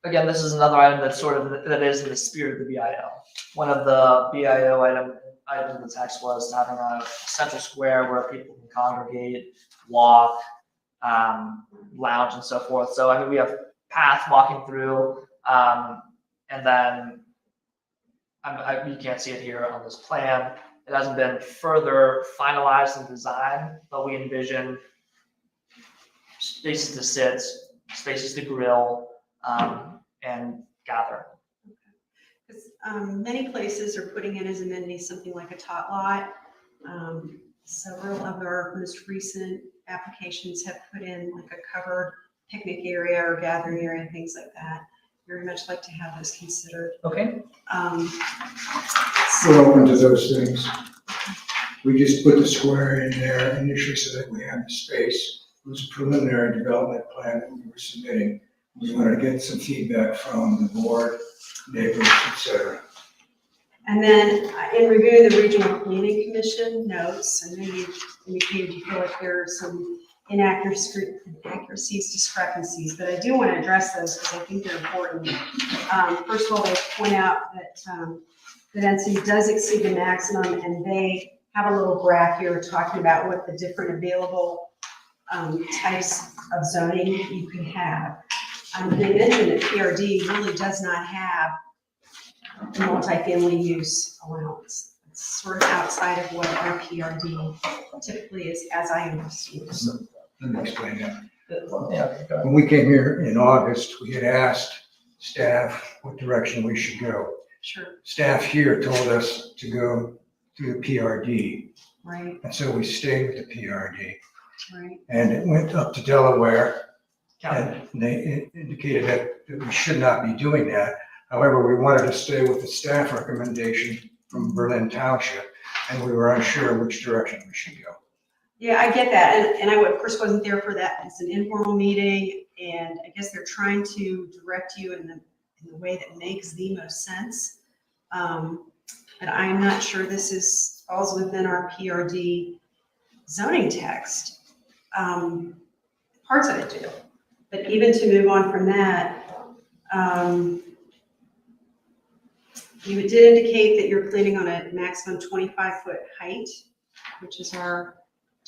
again, this is another item that's sort of, that is in the spirit of the BIO. One of the BIO items in the text was having a central square where people can congregate, walk, lounge and so forth. So I mean, we have path walking through, and then you can't see it here on this plan. It hasn't been further finalized and designed, but we envision spaces to sit, spaces to grill, and gather. Because many places are putting in as amenities something like a tot lot. Several of our most recent applications have put in like a covered picnic area or gathering area, things like that. Very much like to have those considered. Okay. We're open to those things. We just put the square in there initially so that we have the space. It was a preliminary development plan that we were submitting. We wanted to get some feedback from the board, neighbors, et And then in reviewing the Regional Planning Commission notes, I know you indicated you feel like there are some inaccuracies, discrepancies, but I do want to address those because I think they're important. First of all, they point out that the density does exceed the maximum, and they have a little graph here talking about what the different available types of zoning you can have. They mentioned that PRD really does not have a multifamily use allowance. It's sort of outside of what our PRD typically is, as I understand. Let me explain that. Yeah. When we came here in August, we had asked staff what direction we should go. Sure. Staff here told us to go through the PRD. Right, And so we stayed with the PRD. right. And it went up to Delaware. County. And they indicated that we should not be doing that. However, we wanted to stay with the staff recommendation from Berlin Township, and we were unsure which direction we should go. Yeah, I get that, and I of course wasn't there for that. It's an informal meeting, and I guess they're trying to direct you in the way that makes the most sense. But I'm not sure this falls within our PRD zoning text. Parts of it do, but even to move on from that, you did indicate that you're planning on a maximum 25-foot height, which is our.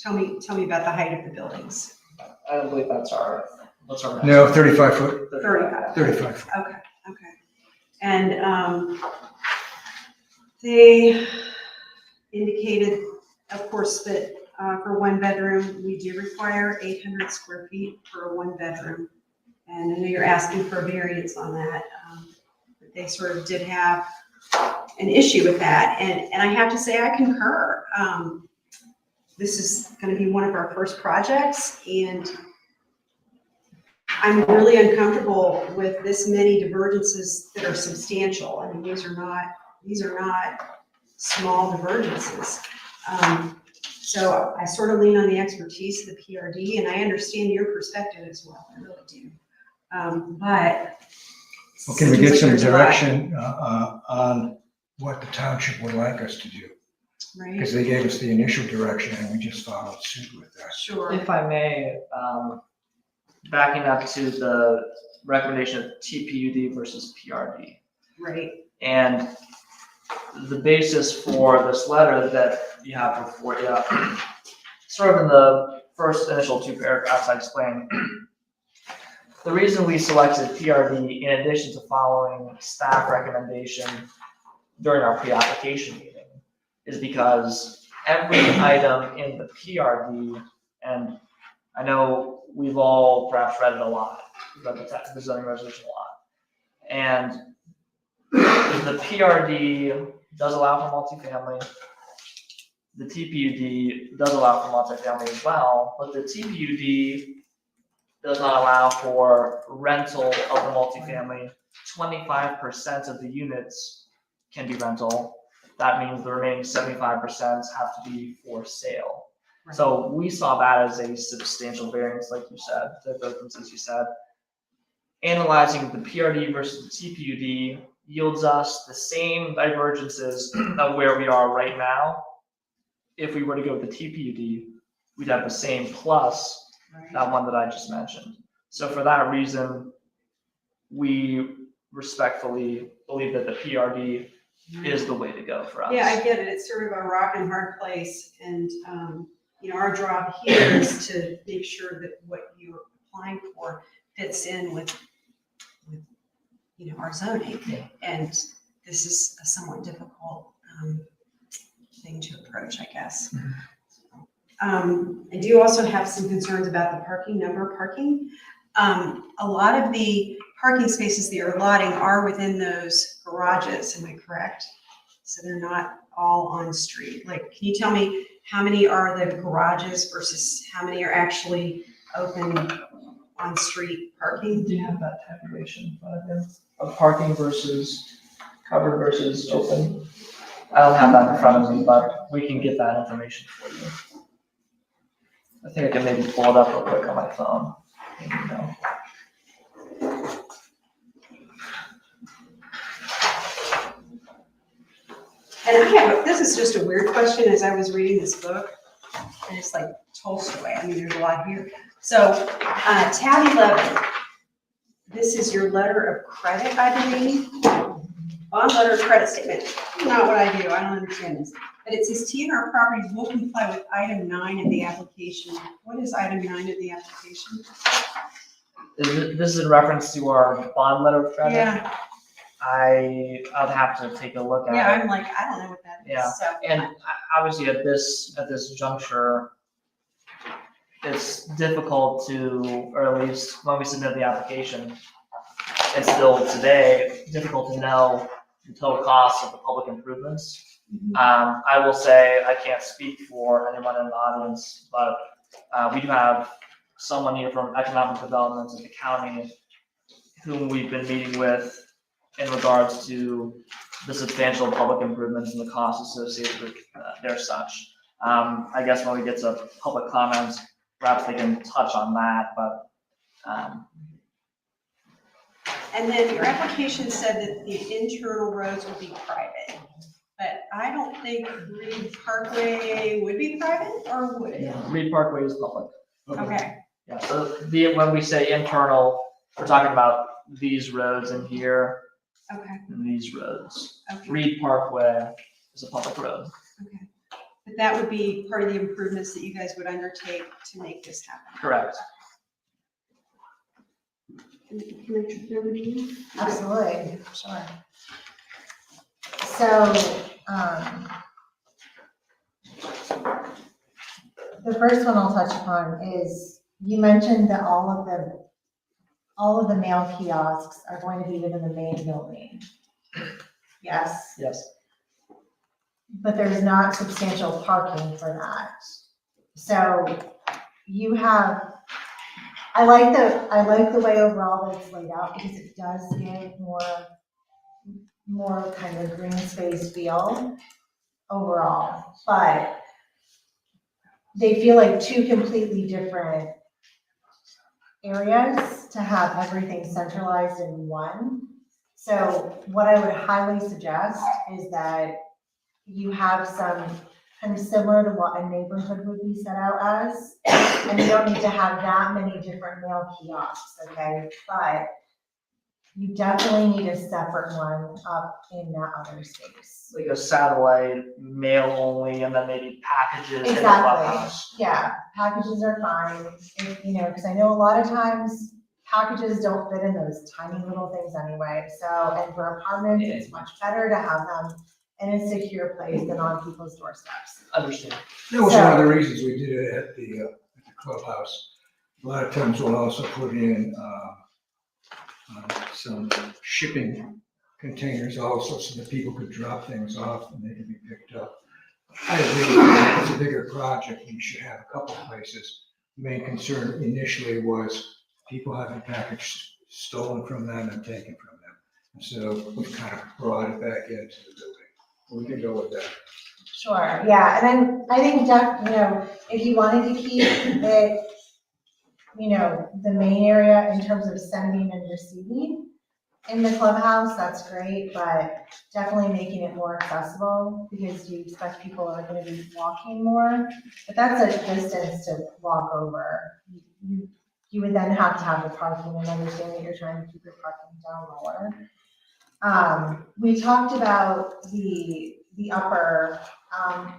Tell me about the height of the buildings. I don't believe that's our. No, 35 foot, 35. 35 foot. Okay. And they indicated, of course, that for one bedroom, we do require 800 square feet for a one bedroom. And I know you're asking for a variance on that. But they sort of did have an issue with that. And I have to say, I concur. This is going to be one of our first projects, and I'm really uncomfortable with this many divergences that are substantial. I mean, these are not small divergences. So I sort of lean on the expertise of the PRD, and I understand your perspective as well. I really do. But Well, can we get seems some like there's a lot, direction on what the township would like us to do? right? Because they gave us the initial direction and we just followed suit with that. Sure. If I may, backing up to the recommendation of TPUD versus PRD. Right. And the basis for this letter that you have before you, sort of in the first initial two paragraphs I explained, the reason we selected PRD in addition to following staff recommendation during our pre-application meeting is because every item in the PRD, and I know we've all perhaps read it a lot, we've read the zoning resolution a lot. And the PRD does allow for multifamily. The TPUD does allow for multifamily as well, but the TPUD does not allow for rental of the multifamily. 25% of the units can be rental. That means the remaining 75% have to be for sale. So we saw that as a substantial variance, like you said, the differences you said. Analyzing the PRD versus the TPUD yields us the same divergences of where we are right now. If we were to go with the TPUD, we'd have the same plus that one that I just mentioned. So for that reason, we respectfully believe that the PRD is the way to go for us. Yeah, I get it. It's sort of a rock and hard place. And, our job here is to make sure that what you're applying for fits in with our zoning. Yeah. And this is a somewhat difficult thing to approach, I guess. I do also have some concerns about the number of parking. A lot of the parking spaces that you're allotting are within those garages, am I correct? So they're not all on street. Like, can you tell me how many are the garages versus how many are actually open on street parking? Do you have that tabulation of parking versus covered versus open? I don't have that in front of me, but we can get that information for you. I think I can maybe pull it up real quick on my phone. And this is just a weird question as I was reading this book, and it's like Tolstoy. I mean, there's a lot here. So, tab 11, this is your letter of credit, I believe. On letter of credit statement, not what I do, I don't understand this. But it says TNR properties will comply with item 9 of the application. What is item 9 of the application? This is in reference to our bond letter of credit? Yeah, I'd have to take a look at it. yeah, I'm like, I don't know what that is. Yeah, So, and obviously at this juncture, it's difficult to, or at least when we submit the application, it's still today difficult to know the total cost of the public improvements. I will say, I can't speak for anyone in the audience, but we do have someone here from economic development in the county whom we've been meeting with in regards to the substantial public improvements and the costs associated with their such. I guess when we get to public comments, perhaps they can touch on that, but. And then your application said that the internal roads would be private, but I don't think Reed Parkway would be private, or would it? Reed Parkway is public. Okay, Yeah, so when we say internal, we're talking about these roads in here okay, and these roads. okay, Reed Parkway is a public road. okay. But that would be part of the improvements that you guys would undertake to make this happen. Correct. Can I turn it over to you? Absolutely, sure. So, the first one I'll touch upon is, you mentioned that all of the mail kiosks are going to be within the main building. Yes, Yes. but there's not substantial parking for that. So you have, I like the way overall that it's laid out, because it does give more kind of green space feel overall, but they feel like two completely different areas to have everything centralized in one. So what I would highly suggest is that you have some kind of similar to what a neighborhood would be set out as, and you don't need to have that many different mail kiosks, okay? But you definitely need a separate one up in that other space. Like a satellite, mail only, and then maybe packages in the Exactly. clubhouse. Yeah, packages are fine, because I know a lot of times packages don't fit in those tiny little things anyway. So, and for apartments, it's much better to have them in a secure place than on people's doorsteps. Understand. That was one of the reasons we did it at the clubhouse. A lot of times we'll also put in, some shipping containers also so that people could drop things off and they can be picked up. I agree, if it's a bigger project, you should have a couple of places. Main concern initially was people having packages stolen from them and taken from them. And so we've kind of brought it back into the building. We can go with that. Sure, yeah, and then I think, Jeff, if you wanted to keep it, the main area in terms of sending and receiving in the clubhouse, that's great, but definitely making it more accessible because you expect people are gonna be walking more. But that's a distance to walk over. You would then have to have the parking and understand that you're trying to keep your parking down lower. We talked about the upper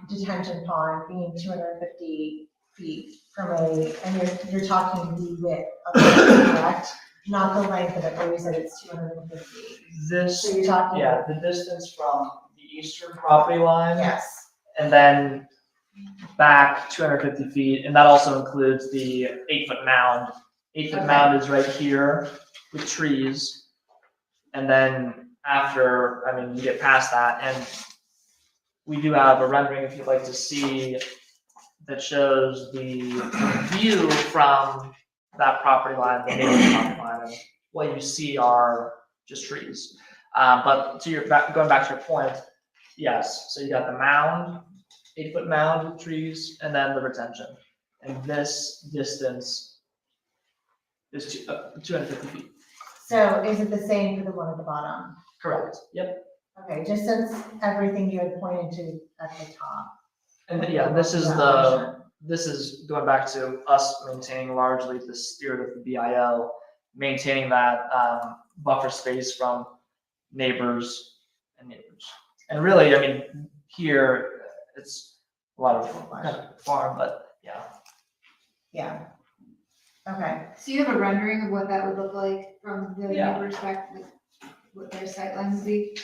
detention pond being 250 feet from and you're talking the width of it, correct? Not the length of it, where you said it's 250. This, So you're talking. yeah, the distance from the eastern property line. Yes. And then back 250 feet, and that also includes the 8-foot mound. 8-foot mound is right here with trees. And then after, you get past that, and we do have a rendering if you'd like to see that shows the view from that property line, the neighbor's property line, and what you see are just trees. But going back to your point, yes, so you got the mound, 8-foot mound with trees, and then the retention. And this distance is 250 feet. So is it the same for the one at the bottom? Correct, yep. Okay, just since everything you had pointed to at the top. And yeah, this is going back to us maintaining largely the spirit of the BIO, maintaining that buffer space from neighbors and neighbors. And really, here, it's a lot of kind of farm, but yeah. Yeah. Okay. So you have a rendering of what that would look like from the Yeah. neighbor's perspective, what their sight lines would be?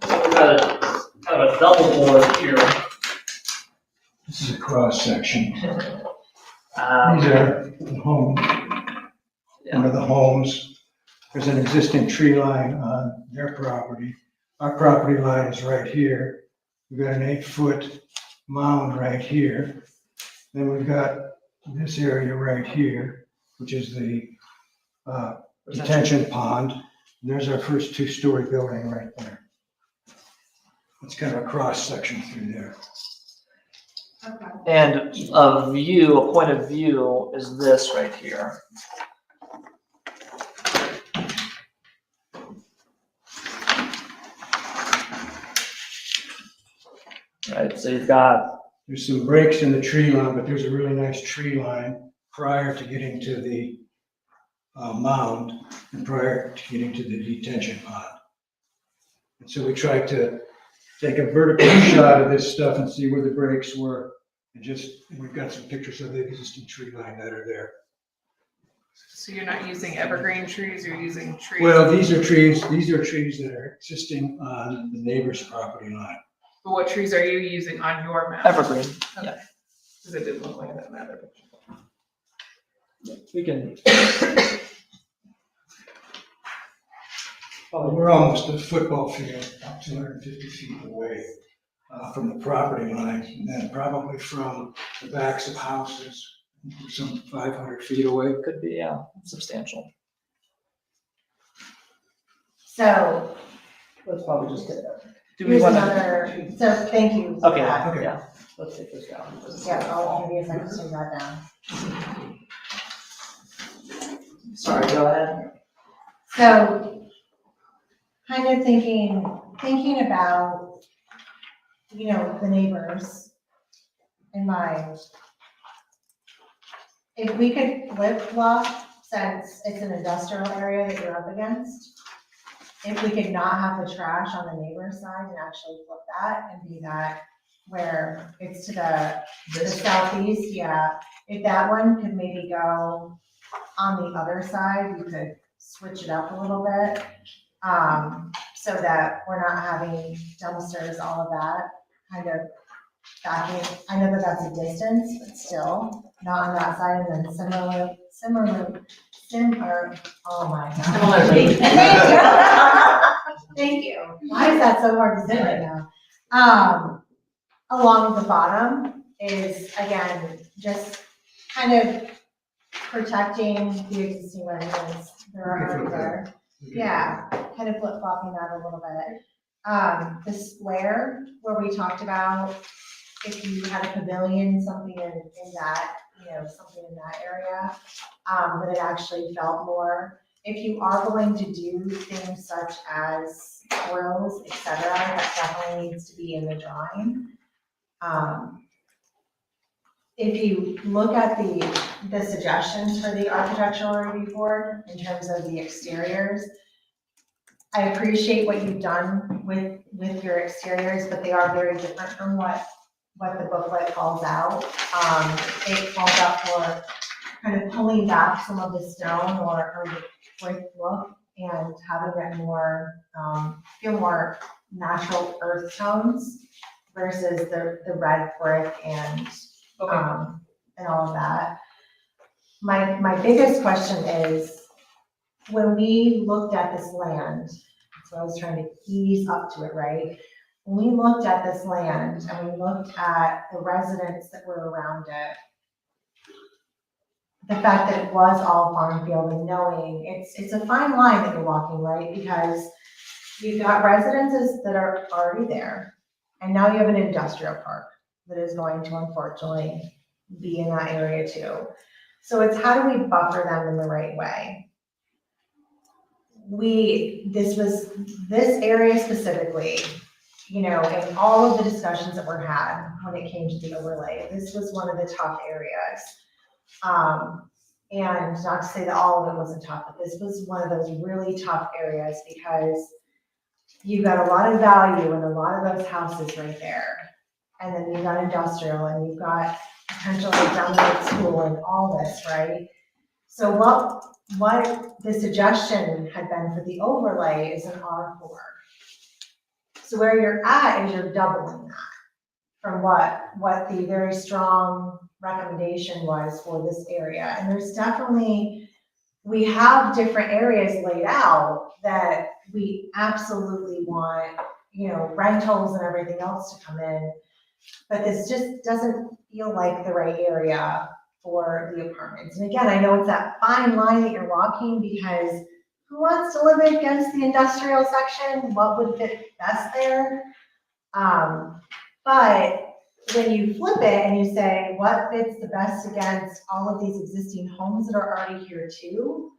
We've got a kind of a double board here. This is a cross section. These Um, are the home, one of the homes. There's an existing tree line on their property. Our property line is right here. We've got an 8-foot mound right here. Then we've got this area right here, which is the detention pond. And there's our first 2-story building right there. It's kind of a cross section through there. Okay. And a point of view is this right here. Right, so you've got, There's some breaks in the tree line, but there's a really nice tree line prior to getting to the mound and prior to getting to the detention pond. And so we tried to take a vertical shot of this stuff and see where the breaks were. And we've got some pictures of the existing tree line that are there. So you're not using evergreen trees, you're using trees? Well, these are trees that are existing on the neighbor's property line. But what trees are you using on your map? evergreen. Okay. Because it did look like that in the other picture. We can. We're almost a football field, about 250 feet away from the property line, and then probably from the backs of houses, some 500 feet away. Could be, yeah, substantial. So Let's probably just get that. Do we here's want another, so thank you for Okay, that. Okay. yeah, let's take this down. Yeah, I'll give you a second to take that down. Sorry, go ahead. So kind of thinking about, the neighbors in mind. If we could flip flop since it's an industrial area that you're up against, if we could not have the trash on the neighbor's side and actually flip that and be that where it's to the southeast, yeah. If that one could maybe go on the other side, you could switch it up a little bit. So that we're not having dumpsters, all of that, kind of backing. I know that that's a distance, but still, not on that side, and then similar, oh my God. Similarly. Thank you. Why is that so hard to say right now? Along the bottom is, again, just kind of protecting the existing residents that are already there. Yeah, kind of flip-flopping that a little bit. The square where we talked about if you had a pavilion, something in that, something in that area, that it actually felt more. If you are going to do things such as grills, et cetera, that definitely needs to be in the drawing. If you look at the suggestions for the architectural review board in terms of the exteriors, I appreciate what you've done with your exteriors, but they are very different from what the booklet calls out. It calls out for kind of pulling back some of the stone or the brick look and having it more, feel more natural earth tones versus the red brick and all of that. My biggest question is, when we looked at this land, so I was trying to ease up to it, right? When we looked at this land and we looked at the residents that were around it, the fact that it was all farm field and knowing it's a fine line that you're walking, right? Because you've got residences that are already there, and now you have an industrial park that is going to unfortunately be in that area too. So it's how do we buffer them in the right way? This area specifically, in all of the discussions that were had when it came to the overlay, this was one of the tough areas. And not to say that all of it wasn't tough, but this was one of those really tough areas because you've got a lot of value in a lot of those houses right there. And then you've got industrial and you've got potentially down the school and all this, right? So what the suggestion had been for the overlay is an R4. So where you're at is you're doubling that from what the very strong recommendation was for this area. And there's definitely, we have different areas laid out that we absolutely want, rentals and everything else to come in. But this just doesn't feel like the right area for the apartments. And again, I know it's that fine line that you're walking because who wants to live against the industrial section? What would fit best there? But when you flip it and you say, what fits the best against all of these existing homes that are already here too?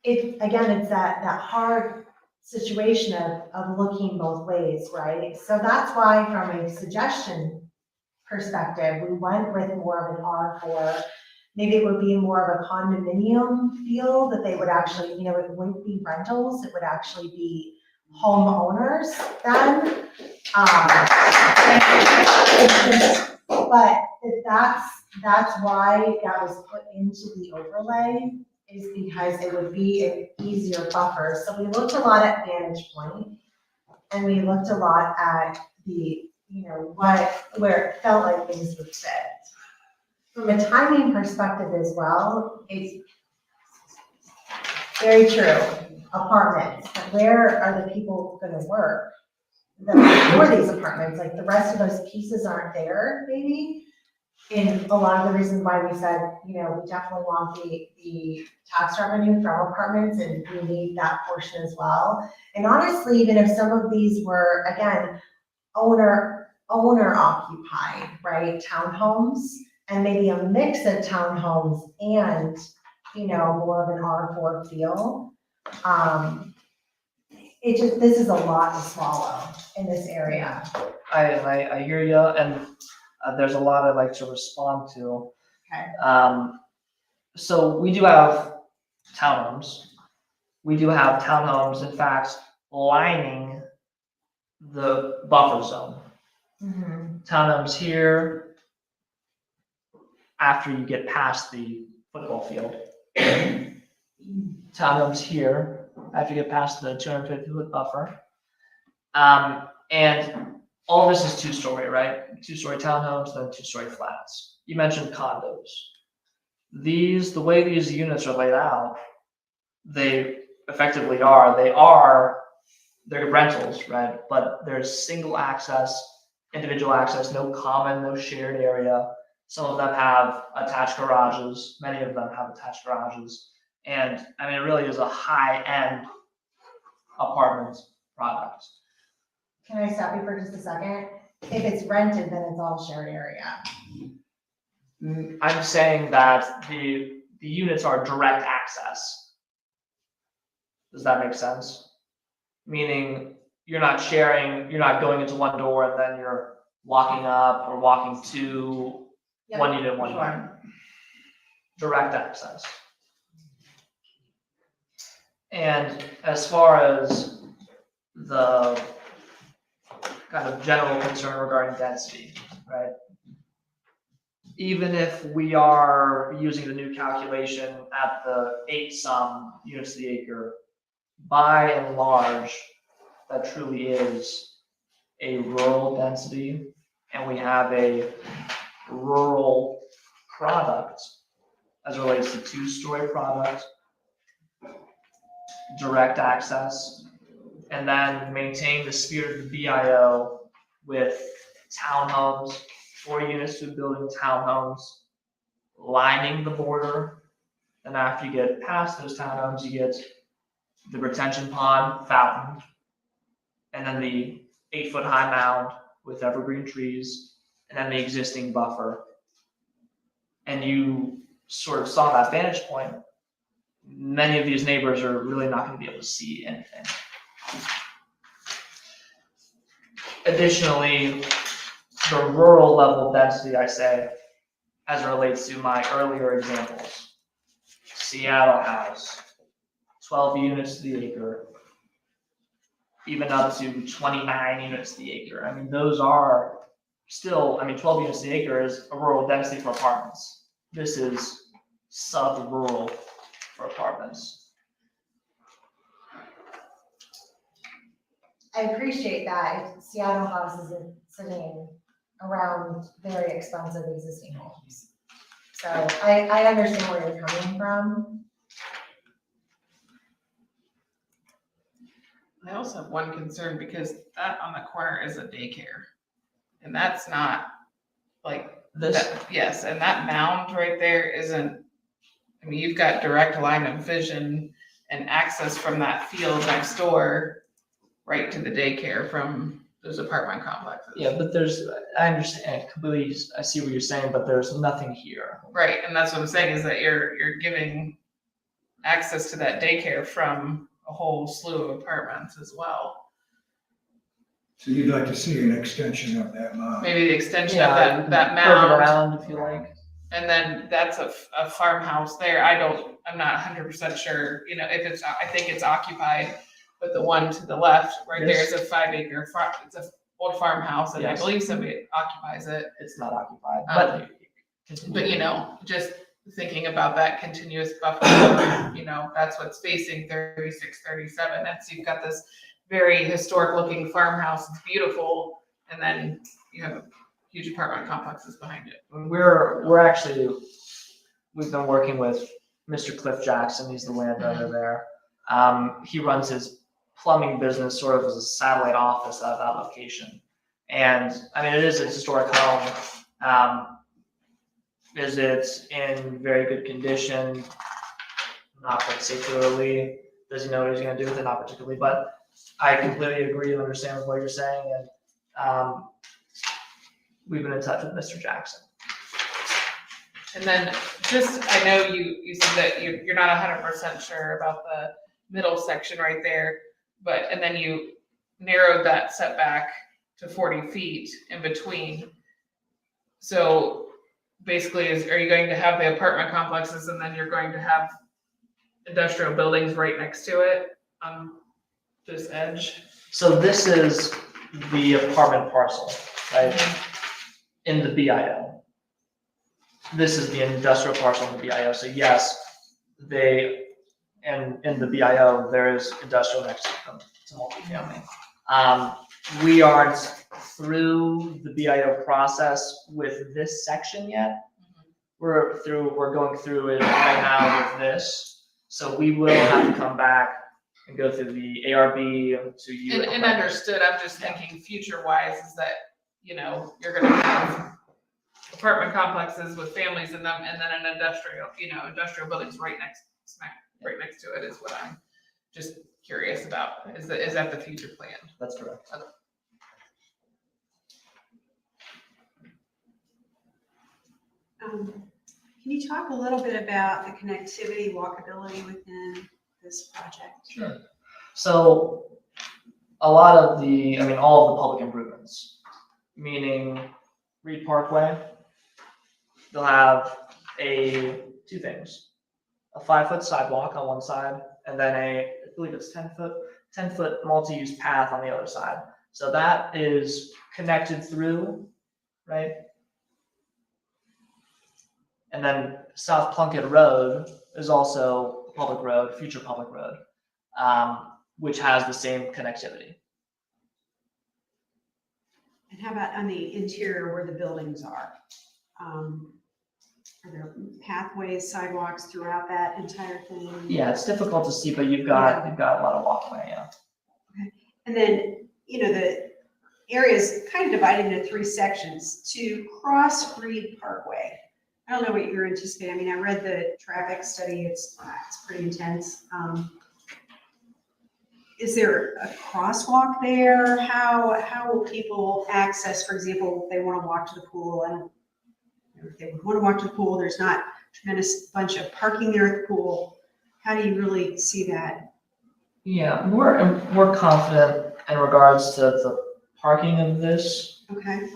It's that hard situation of looking both ways, right? So that's why from a suggestion perspective, we went with more of an R4. Maybe it would be more of a condominium feel that they would actually, it wouldn't be rentals, it would actually be homeowners then. But that's why that was put into the overlay, is because it would be an easier buffer. So we looked a lot at vantage point, and we looked a lot at the, where it felt like things would fit. From a timing perspective as well, it's very true. Apartments, but where are the people gonna work for these apartments? Like the rest of those pieces aren't there, maybe. And a lot of the reasons why we said, we definitely want the tax revenue from apartments, and we need that portion as well. And honestly, even if some of these were, again, owner occupied, right, townhomes, and maybe a mix of townhomes and, more of an R4 feel. This is a lot to swallow in this area. I hear you, and there's a lot I'd like to respond to. Okay. So we do have townhomes. We do have townhomes, in fact, lining the buffer zone. Townhomes here, after you get past the football field. Townhomes here, after you get past the 250-foot buffer. And all this is two-story, right? Two-story townhomes, then two-story flats. You mentioned condos. The way these units are laid out, they effectively they're rentals, right? But there's single access, individual access, no common, no shared area. Some of them have attached garages, many of them have attached garages. And I mean, it really is a high-end apartment product. Can I stop you for just a second? If it's rented, then it's all shared area. I'm saying that the units are direct access. Does that make sense? Meaning you're not sharing, you're not going into one door and then you're walking up or walking to one unit, one unit. Direct access. And as far as the kind of general concern regarding density, right? Even if we are using the new calculation at the 8 units to the acre, by and large, that truly is a rural density, and we have a rural product as it relates to two-story product, direct access, and then maintain the spirit of the BIO with townhomes, 4 units to a building, townhomes, lining the border. And after you get past those townhomes, you get the retention pond, fountain, and then the 8-foot high mound with evergreen trees, and then the existing buffer. And you sort of saw that vantage point. Many of these neighbors are really not going to be able to see anything. Additionally, the rural level density, I say, as it relates to my earlier examples. Seattle house, 12 units to the acre, even up to 29 units to the acre. I mean, those are still, 12 units to the acre is a rural density for apartments. This is sub-rural for apartments. I appreciate that. Seattle House isn't sitting around very expensive existing homes. So I understand where you're coming from. I also have one concern because that on the corner is a daycare. And that's not like, This, yes, and that mound right there isn't, I mean, you've got direct line of vision and access from that field next door right to the daycare from those apartment complexes. yeah, but I understand completely, I see what you're saying, but there's nothing here. Right, and that's what I'm saying is that you're giving access to that daycare from a whole slew of apartments as well. So you'd like to see an extension of that mound? Maybe the extension Yeah, of that curve it mound, around if you like. and then that's a farmhouse there. I'm not 100% sure, if I think it's occupied, but the one to the left, right there is a 5-acre farm, it's a old farmhouse, and I Yes. believe somebody occupies it. It's not occupied, But just thinking about that continuous buffer, that's what's facing 36, 37. And so you've got this very historic looking farmhouse. It's beautiful. And then you have huge apartment complexes behind it. We've been working with Mr. Cliff Jackson. He's the landowner there. He runs his plumbing business sort of as a satellite office out of that location. And it is a historic home. Is it in very good condition? Not particularly. Does he know what he's going to do with it? Not particularly, but I completely agree and understand what you're saying. And we've been in touch with Mr. Jackson. And then I know you said that you're not 100% sure about the middle section right there, and then you narrowed that setback to 40 feet in between. So basically are you going to have the apartment complexes and then you're going to have industrial buildings right next to it on this edge? So this is the apartment parcel, right, in the BIO. This is the industrial parcel in the BIO, so yes, and in the BIO, there is industrial next to them, it's a multifamily. We aren't through the BIO process with this section yet. We're going through it right now with this, so we will have to come back and go through the ARB to you. And understood, I'm just thinking future-wise is that, you know, you're gonna have apartment complexes with families in them and then an industrial buildings right next to it is what I'm just curious about. Is that the future plan? That's correct. Can you talk a little bit about the connectivity, walkability within this project? Sure. So a lot of all of the public improvements, meaning Reed Parkway, they'll have two things, a 5-foot sidewalk on one side, and then I believe it's 10-foot multi-use path on the other side. So that is connected through, right? And then South Plunkett Road is also a public road, future public road, which has the same connectivity. And how about on the interior where the buildings are? Are there pathways, sidewalks throughout that entire thing? Yeah, it's difficult to see, but you've got a lot of walkway, yeah. Okay. And then, the area is kind of divided into 3 sections. To cross Reed Parkway, I don't know what you're anticipating. I read the traffic study. It's pretty intense. Is there a crosswalk there? How will people access, for example, if they want to walk to the pool? If they want to walk to the pool, there's not a tremendous bunch of parking there at the pool. How do you really see that? Yeah, we're confident in regards to the parking of this. Okay.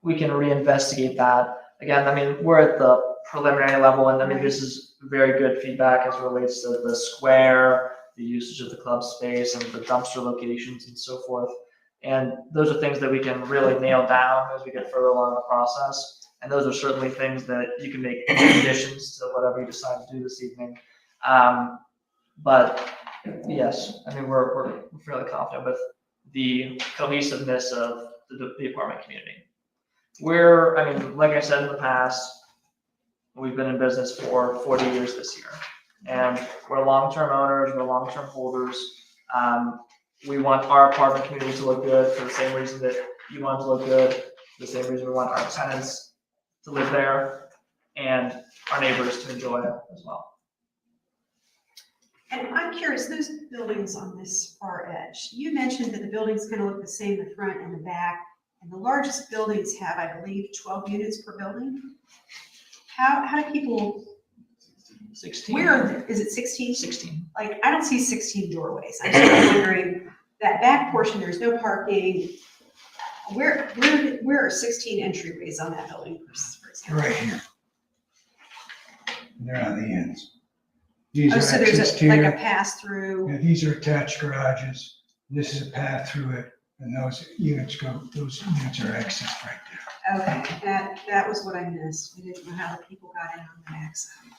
We can reinvestigate that. Again, we're at the preliminary level, and this is very good feedback as it relates to the square, the usage of the club space, and the dumpster locations and so forth. And those are things that we can really nail down as we get further along the process. And those are certainly things that you can make conditions to whatever you decide to do this evening. But yes, we're fairly confident with the cohesiveness of the apartment community. Like I said in the past, we've been in business for 40 years this year. And we're long-term owners, we're long-term holders. We want our apartment community to look good for the same reason that you want it to look good, for the same reason we want our tenants to live there, and our neighbors to enjoy it as well. And I'm curious, those buildings on this far edge, you mentioned that the buildings kind of look the same, the front and the back, and the largest buildings have, I believe, 12 units per building. How do people? 16. Where is it? 16? 16. Like, I don't see 16 doorways. I'm just wondering, that back portion, there's no parking. Where are 16 entryways on that building, for example? Right here. They're on the ends. These Oh, are so there's exits like a here. pass through. Yeah, these are attached garages. This is a path through it, and those units are exits right there. Okay, that was what I missed. We didn't know how the people got in on the backside.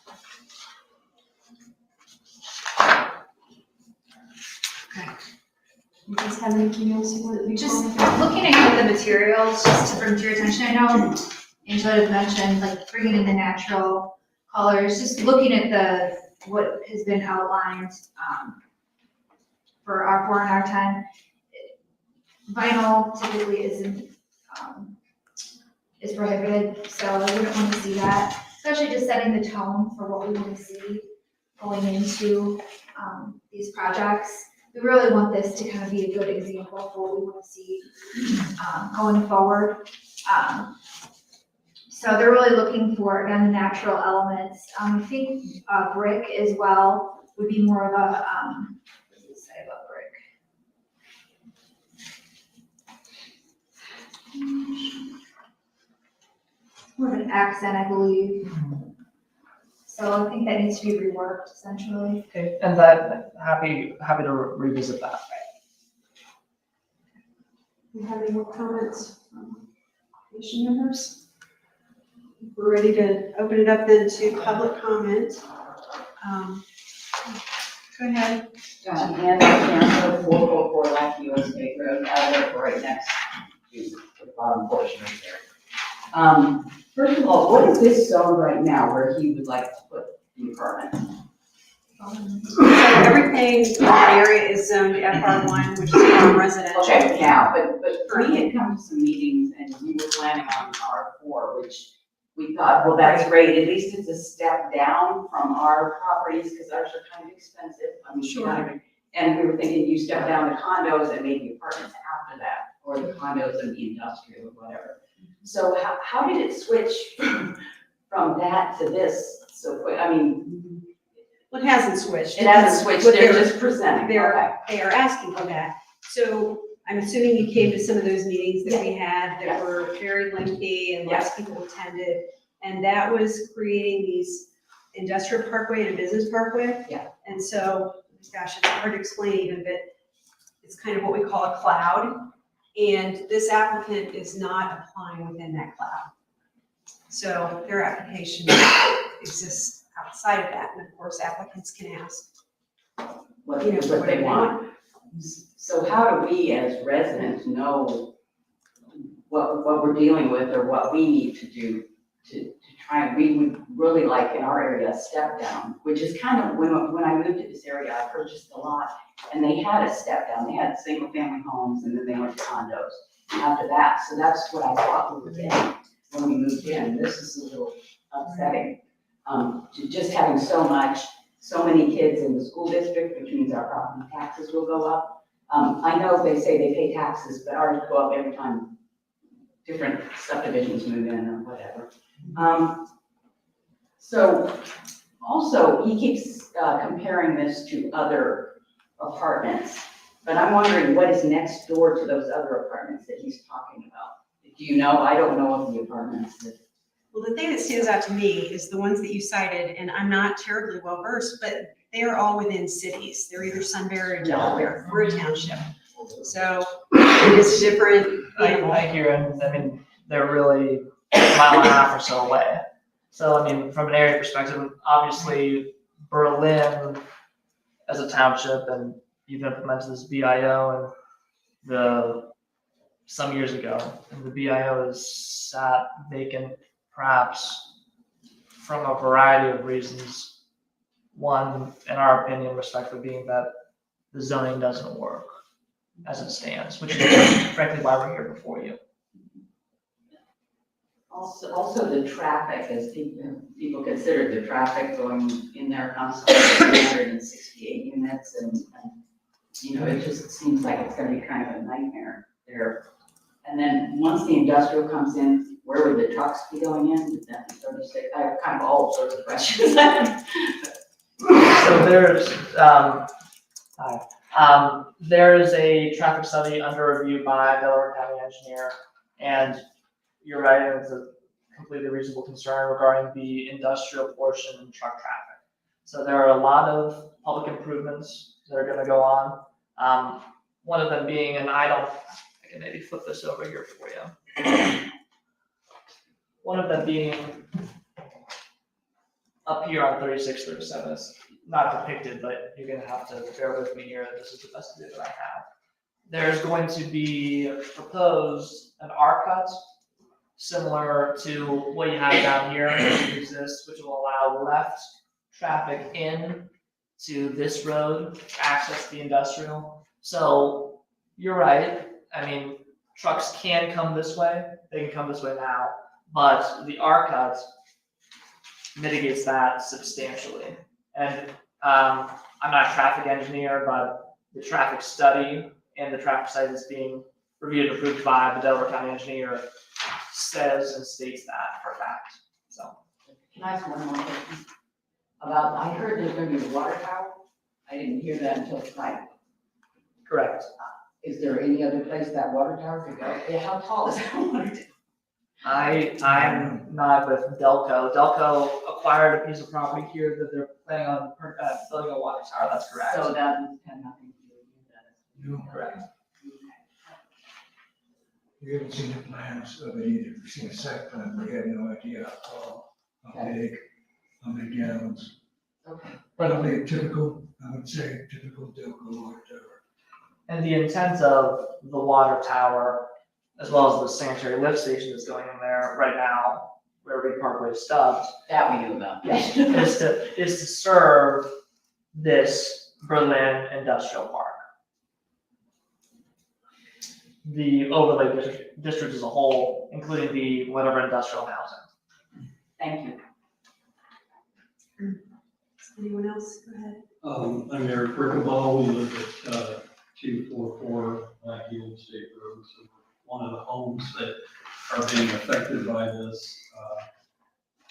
Okay. You guys have anything else you want to? Just looking at the materials, just to bring to your attention, I know Angela had mentioned like bringing in the natural colors, just looking at what has been outlined for R4 and R10. Vinyl typically is prohibited, so I wouldn't want to see that, especially just setting the tone for what we want to see going into these projects. We really want this to kind of be a good example for what we want to see going forward. So they're really looking for, again, the natural elements. I think brick as well would be more of a, what does it say about brick? more of an accent, I believe. So I think that needs to be reworked essentially. Okay, and that, happy to revisit that. Do you have any more comments from commission members? We're ready to open it up then to public comment. Go ahead. And I can't go 444 Lackey US State Road, I live right next to the bottom portion of there. First of all, what is this zone right now where he would like to put the apartment? So everything in that area is zoned FR1, which is farm residential. Okay, now, but we had come to some meetings and we were planning on R4, which we thought, well, that's great, at least it's a step down from our properties, because ours are kind of expensive. I mean, Sure. And we were thinking you step down to condos and maybe apartments after that, or the condos and the industrial or whatever. So how did it switch from that to this so quick? I mean. Well, it hasn't switched. It hasn't switched, But they're just presenting, They okay. are asking for that. So I'm assuming you came to some of those meetings that we had that were very lengthy and lots of people attended. And that was creating these industrial parkway and a business parkway. Yeah. And so, gosh, it's hard to explain even, but it's kind of what we call a cloud. And this applicant is not applying within that cloud. So their application exists outside of that. And of course, applicants can ask, What you know, what they whatever want. So how do we as residents know what we're dealing with or what we need to do to try and, we would really like in our area, a step down, which is kind of, when I moved to this area, I purchased a lot and they had a step down. They had single family homes and then they went to condos after that. So that's what I thought we were getting when we moved in. This is a little upsetting. To just having so many kids in the school district, which means our property taxes will go up. I know they say they pay taxes, but ours go up every time different subdivisions move in or whatever. So also, he keeps comparing this to other apartments, but I'm wondering what is next door to those other apartments that he's talking about? Do you know? I don't know of the apartments that. well, the thing that stands out to me is the ones that you cited, and I'm not terribly well versed, but they are all within cities. They're either Sunbury or Delaware. We're a township. So it's a different animal. I hear, and I mean, they're really a mile and a half or so away. So, I mean, from an area perspective, obviously Berlin as a township, and you've implemented this BIO and some years ago, and the BIO is sat vacant perhaps from a variety of reasons. One, in our opinion, respectfully, being that the zoning doesn't work as it stands, which is frankly why we're here before you. Also the traffic, as people consider the traffic going in there constantly, 368 units, and you know, it just seems like it's gonna be kind of a nightmare there. And then once the industrial comes in, where would the trucks be going in? Would that be 36? I have kind of all sorts of questions. So there's a traffic study under review by Delaware County engineer, and you're right, it's a completely reasonable concern regarding the industrial portion and truck traffic. So there are a lot of public improvements that are gonna go on. One of them being, and I can maybe flip this over here for you. One of them being up here on 3637. It's not depicted, but you're gonna have to bear with me here. This is the best view that I have. There's going to be proposed an R cut similar to what you have down here, which will allow left traffic in to this road to access the industrial. So you're right. I mean, trucks can come this way. They can come this way now, but the R cut mitigates that substantially. And I'm not a traffic engineer, but the traffic study and the traffic study that's being reviewed and approved by the Delaware County engineer says and states that for a fact. So. Can I ask one more question? I heard there's going to be a water tower. I didn't hear that until tonight. Correct. Is there any other place that water tower could go? Yeah, how tall is that water tower? I'm not with Delco. Delco acquired a piece of property here that they're planning on building a water tower, that's correct. So that had nothing to do with you, No, Correct. you haven't seen the plans of it either. You've seen a site plan, but you have no idea how tall, how big, how many gallons. Okay. Probably a typical, I would say, typical Delco water tower. And the intent of the water tower, as well as the sanitary lift station that's going in there right now, where Reed Parkway is stubbed, That we knew about. is to serve this Berlin industrial park. The overlay district as a whole, including the whatever industrial housing. Thank you. Anyone else? Go ahead. I'm Eric Rickabaugh. We live at 244 Black Hill State Road. So one of the homes that are being affected by this.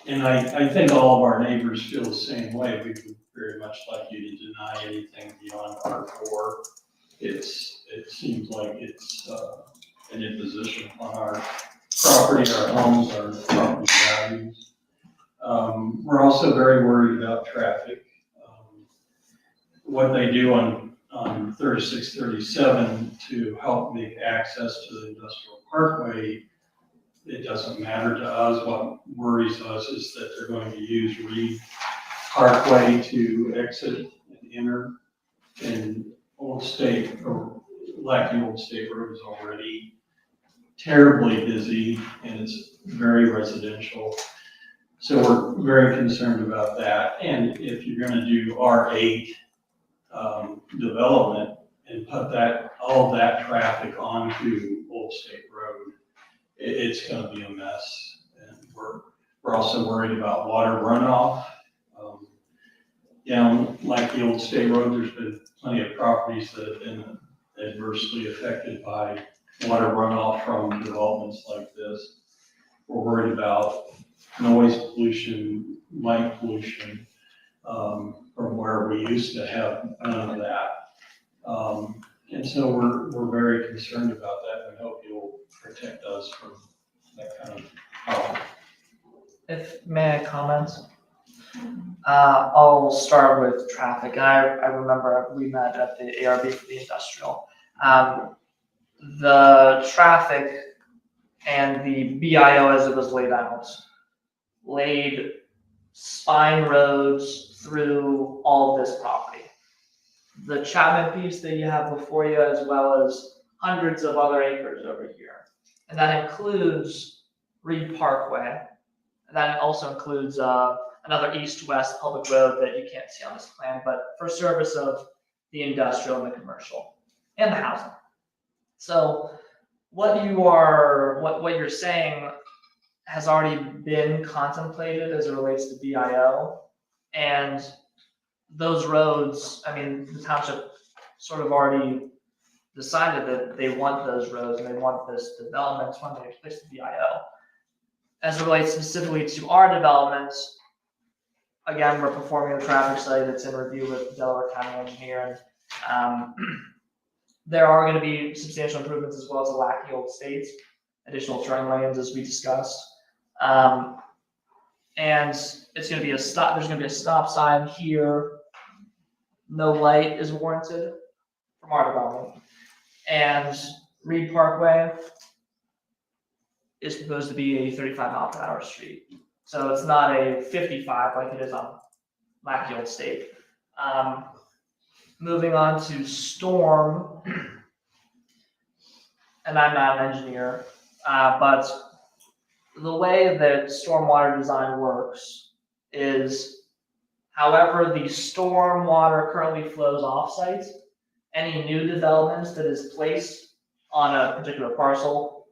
And I think all of our neighbors feel the same way. We would very much like you to deny anything beyond R4. It seems like it's an imposition on our property, our homes, our property values. We're also very worried about traffic. What they do on 3637 to help make access to the industrial parkway, it doesn't matter to us. What worries us is that they're going to use Reed Parkway to exit and enter. And Old State, or Lackey Old State Road is already terribly busy and it's very residential. So we're very concerned about that. And if you're gonna do R8 development and put all that traffic onto Old State Road, it's gonna be a mess. And we're also worried about water runoff. Down like the Old State Road, there's been plenty of properties that have been adversely affected by water runoff from developments like this. We're worried about noise pollution, light pollution, from where we used to have none of that. And so we're very concerned about that and hope you'll protect us from that kind of problem. If may I comment? I'll start with traffic. I remember we met at the ARB for the industrial. The traffic and the BIO as it was laid out, laid spine roads through all of this property. The Chapman piece that you have before you, as well as hundreds of other acres over here. And that includes Reed Parkway. And that also includes another east-west public road that you can't see on this plan, but for service of the industrial and the commercial and the housing. So what you're saying has already been contemplated as it relates to BIO. And those roads, I mean, the township sort of already decided that they want those roads and they want this development when they place the BIO. As it relates specifically to our developments, again, we're performing a traffic study that's in review with the Delaware County engineer. And there are going to be substantial improvements as well as a Lackey Old States, additional turn lanes as we discussed. And it's going to be a stop. There's going to be a stop sign here. No light is warranted from our development. And Reed Parkway is proposed to be a 35-mile-per-hour street. So it's not a 55 like it is on Lackey Old State. Moving on to storm, and I'm not an engineer, but the way that stormwater design works is however the storm water currently flows off-site, any new development that is placed on a particular parcel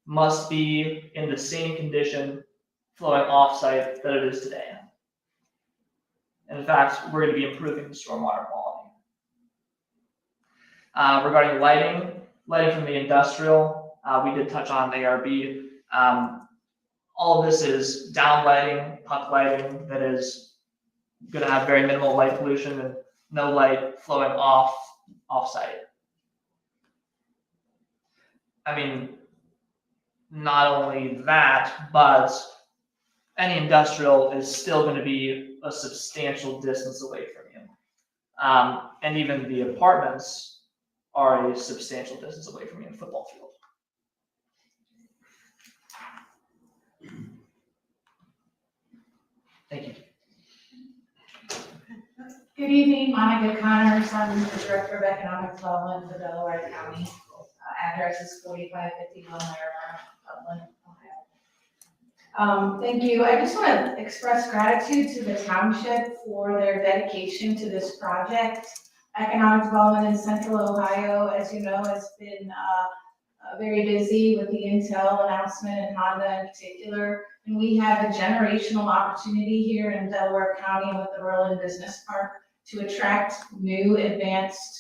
must be in the same condition flowing off-site that it is today. And in fact, we're going to be improving the stormwater quality. Regarding lighting from the industrial, we did touch on ARB. All of this is down lighting, puck lighting that is going to have very minimal light pollution and no light flowing off-site. I mean, not only that, but any industrial is still gonna be a substantial distance away from you. And even the apartments are a substantial distance away from you in a football field. Thank you. Good evening, Monica Connors, I'm the Director of Economic Development for Delaware County. Address is 4551 Larimer, Upland, Ohio. Thank you, I just want to express gratitude to the township for their dedication to this project. Economic development in Central Ohio, as you know, has been very busy with the Intel announcement and Honda in particular. And we have a generational opportunity here in Delaware County with the Berlin Business Park to attract new advanced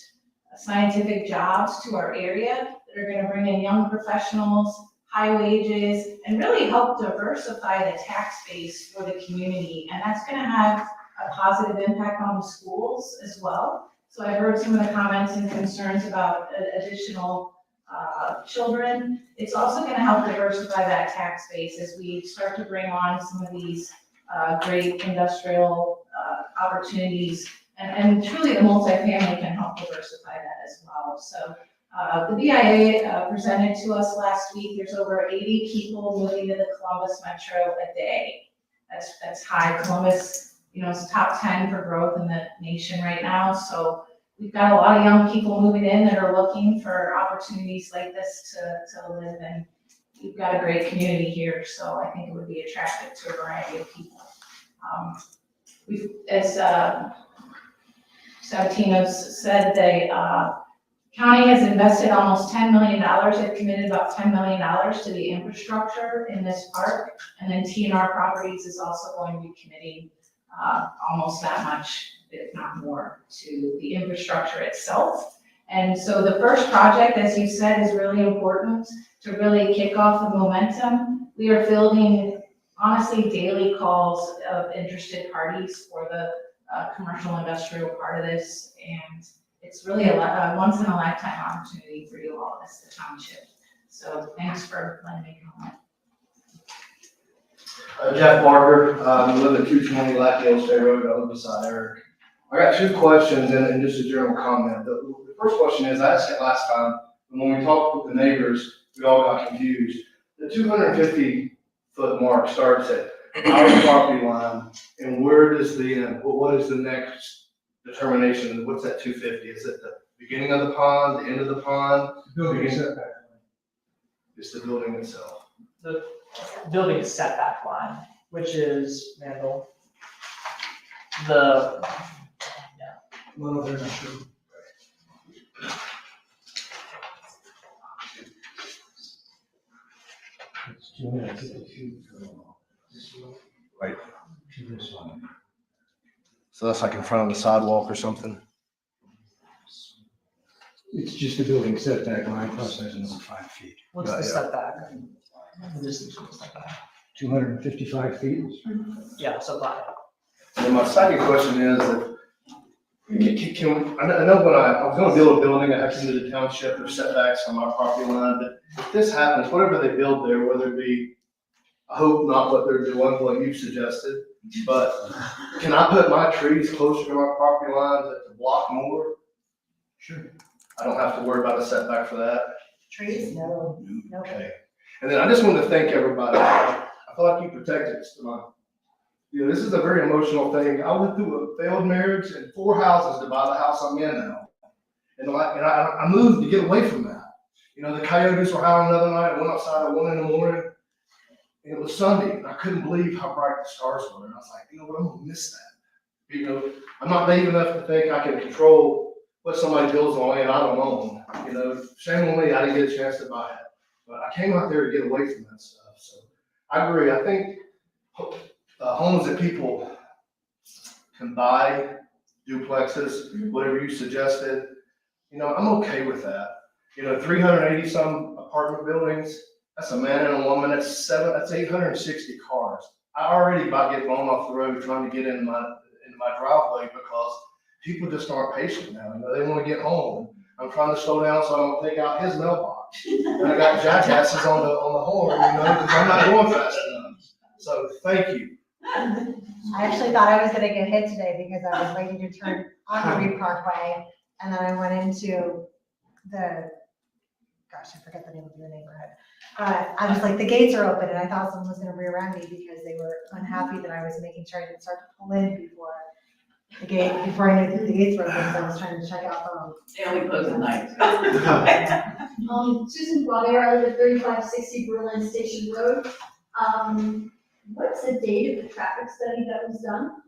scientific jobs to our area that are going to bring in young professionals, high wages, and really help diversify the tax base for the community. And that's going to have a positive impact on the schools as well. So I heard some of the comments and concerns about additional children. It's also going to help diversify that tax base as we start to bring on some of these great industrial opportunities. And truly the multifamily can help diversify that as well. So the BIA presented to us last week, there's over 80 people moving to the Columbus Metro a day. That's high. Columbus, you know, is top 10 for growth in the nation right now. So we've got a lot of young people moving in that are looking for opportunities like this to live in. We've got a great community here, so I think it would be attractive to a variety of people. As Sabatino's said, the county has invested almost $10 million. They've committed about $10 million to the infrastructure in this park. And then TNR Properties is also going to be committing almost that much, if not more, to the infrastructure itself. And so the first project, as you said, is really important to really kick off the momentum. We are fielding, honestly, daily calls of interested parties for the commercial industrial part of this. And it's really a once in a lifetime opportunity for you all as the township. So thanks for letting me comment. Jeff Barker, I live at 220 Lackdale State Road, I live beside Eric. I got two questions and just a general comment. The first question is, I asked it last time, and when we talked with the neighbors, we all got confused. The 250-foot mark starts at our property line, and where does the, what is the next determination? What's that 250? Is it the beginning of the pond, the end of the pond? Building setback. It's the building itself. The building setback line, which is, Randall, the, Well, they're not sure. It's 250 feet from this one. Right. To this one. So that's like in front of the sidewalk or something? It's just a building setback line, plus there's another 5 feet. what's the setback? The distance from the setback. 255 feet. Yeah, setback. And my second question is that, I know when I was gonna build a building, I have to into the township, there's setbacks on my property line, but if this happens, whatever they build there, whether it be, I hope not what they're doing, what you suggested, but can I put my trees closer to my property line to block more? Sure. I don't have to worry about a setback for that? Trees? No. Okay. And then I just wanted to thank everybody. I feel like you protected us tonight. You know, this is a very emotional thing. I went through a failed marriage and 4 houses to buy the house I'm in now. And I moved to get away from that. You know, the coyotes were howling another night. I went outside at 1 a.m. and it was Sunday, and I couldn't believe how bright the stars were. And I was like, you know what, I'm gonna miss that. You know, I'm not naive enough to think I can control what somebody builds on land I don't own. You know, shame on me, I didn't get a chance to buy it. But I came out there to get away from that stuff. So I agree. I think homes that people can buy, duplexes, whatever you suggested, you know, I'm okay with that. You know, 380 some apartment buildings, that's a man and a woman, that's 860 cars. I already about get blown off the road trying to get into my driveway because people just aren't patient now. You know, they want to get home. I'm trying to slow down so I don't take out his mailbox. You And I got jackasses on the horn, because I'm not going fast enough. So thank you. I actually thought I was gonna get hit today because I was waiting to turn on the Reed Parkway, and then I went into gosh, I forget the name of your neighborhood. I was like, the gates are open, and I thought someone was gonna rear end me because they were unhappy that I was making sure I didn't start to pull in before I knew the gates were open, because I was trying to check out the road. They only close at night. Susan Blair, I live at 3560 Berlin Station Road. What's the date of the traffic study that was done?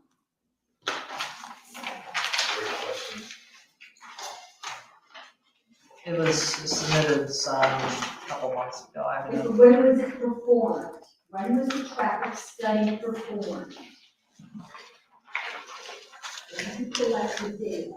It was submitted some couple months ago. I Okay, mean, but when was it performed? When was the traffic study performed? Let me collect the data.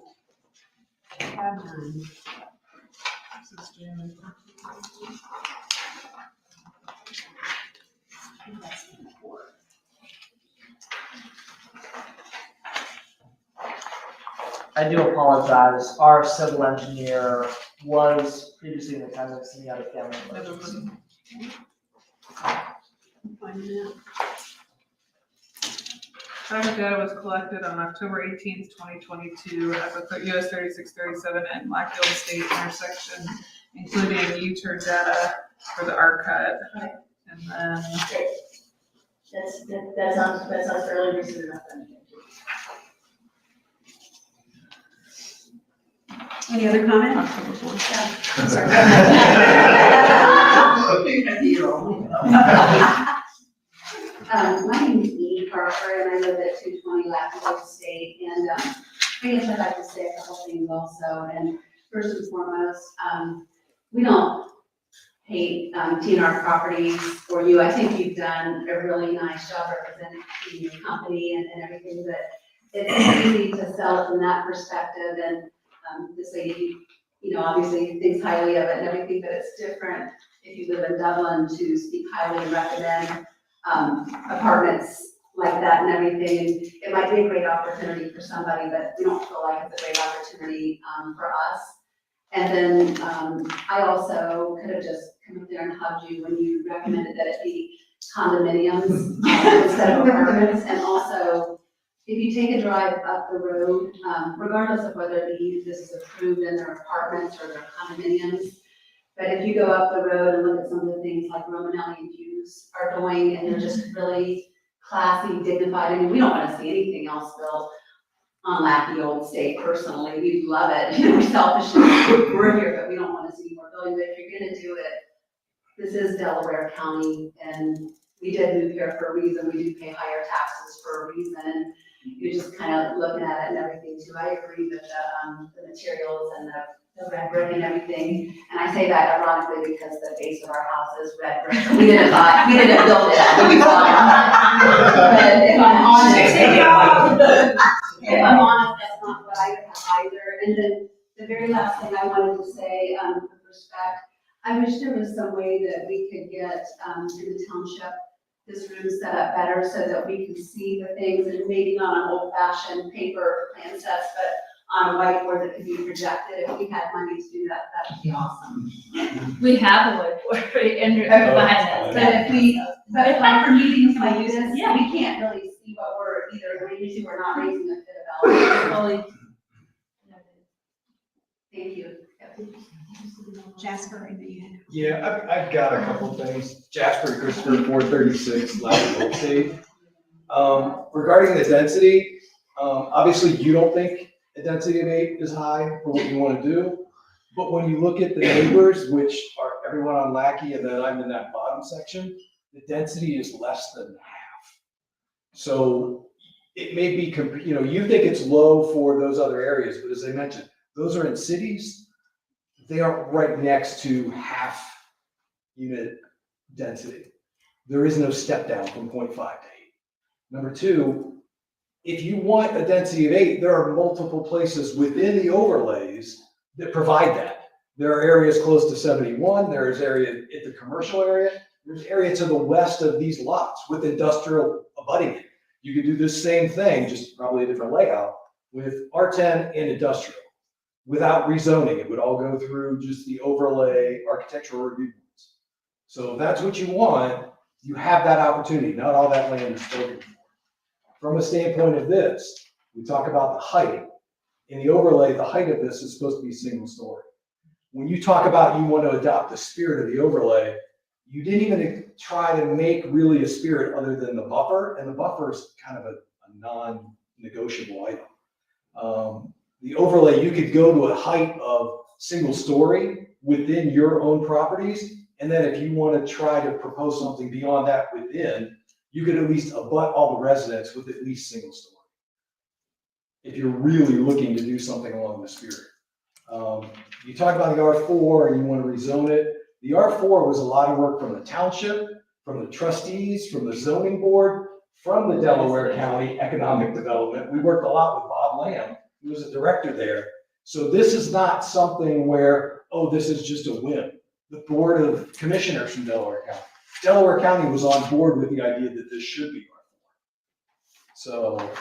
I do apologize. Our civil engineer was previously in attendance and he had a family emergency. Traffic data was collected on October 18th, 2022 at the US 3637 and Blackfield State intersection, including U-turn data for the R cut. And then That sounds fairly recent enough then. Any other comment? October 4th. Sorry. My name is Edie Parker, and I live at 220 Blackfield State, and I guess I'd like to say a couple things also, and first and foremost, we don't hate TNR Properties or you. I think you've done a really nice job representing your company and everything, but it's easy to sell it from that perspective, and this lady, obviously thinks highly of it and everything, but it's different if you live in Dublin to speak highly and recommend apartments like that and everything. And it might be a great opportunity for somebody, but we don't feel like it's a great opportunity for us. And then I also could have just come up there and hugged you when you recommended that it be condominiums instead of apartments. And also, if you take a drive up the road, regardless of whether this is approved in their apartments or their condominiums, but if you go up the road and look at some of the things like Romanelli and Hughes are doing, and they're just really classy, dignified. I mean, we don't want to see anything else built on Lackey Old State personally. We love it. We're selfish. We're here, but we don't want to see more building. But if you're going to do it, this is Delaware County, and we did move here for a reason. We do pay higher taxes for a reason. You're just kind of looking at it and everything too. I agree with the materials and the red brick and everything. And I say that ironically because the base of our house is red brick. We didn't build it. We bought it. But if I'm honest, that's not what I have either. And then the very last thing I wanted to say, with respect, I wish there was some way that we could get in the township this room set up better so that we can see the things, and maybe not on old-fashioned paper plan sets, but on a whiteboard that could be projected. If we had money to do that, that would be awesome. We have a whiteboard right behind us. But like for meetings like this, Yeah. we can't really see what we're either raising or not raising a bit about. Thank you. Jasper, and then you had. Yeah, I've got a couple things. Jasper Christopher, 436 Lateral State. Regarding the density, obviously you don't think a density of 8 is high for what you want to do. But when you look at the neighbors, which are everyone on Lackey, and then I'm in that bottom section, the density is less than half. So it may be, you think it's low for those other areas, but as I mentioned, those are in cities. They are right next to half unit density. There is no step down from 0.5 to 8. Number two, if you want a density of 8, there are multiple places within the overlays that provide that. There are areas close to 71, there's area at the commercial area, there's area to the west of these lots with industrial abutting it. You could do this same thing, just probably a different layout, with R10 and industrial. Without rezoning, it would all go through just the overlay architectural review boards. So if that's what you want, you have that opportunity. Not all that land is spoken for. From a standpoint of this, we talk about the height. In the overlay, the height of this is supposed to be single story. When you talk about you want to adopt the spirit of the overlay, you didn't even try to make really a spirit other than the buffer, and the buffer is kind of a non-negotiable item. The overlay, you could go to a height of single story within your own properties, and then if you want to try to propose something beyond that within, you could at least abut all the residents with at least single story. If you're really looking to do something along the spirit. You talk about the R4 and you want to rezone it. The R4 was a lot of work from the township, from the trustees, from the zoning board, from the Delaware County Economic Development. We worked a lot with Bob Lamb, who was a director there. So this is not something where, oh, this is just a whim. The Board of Commissioners from Delaware County was on board with the idea that this should be R4. So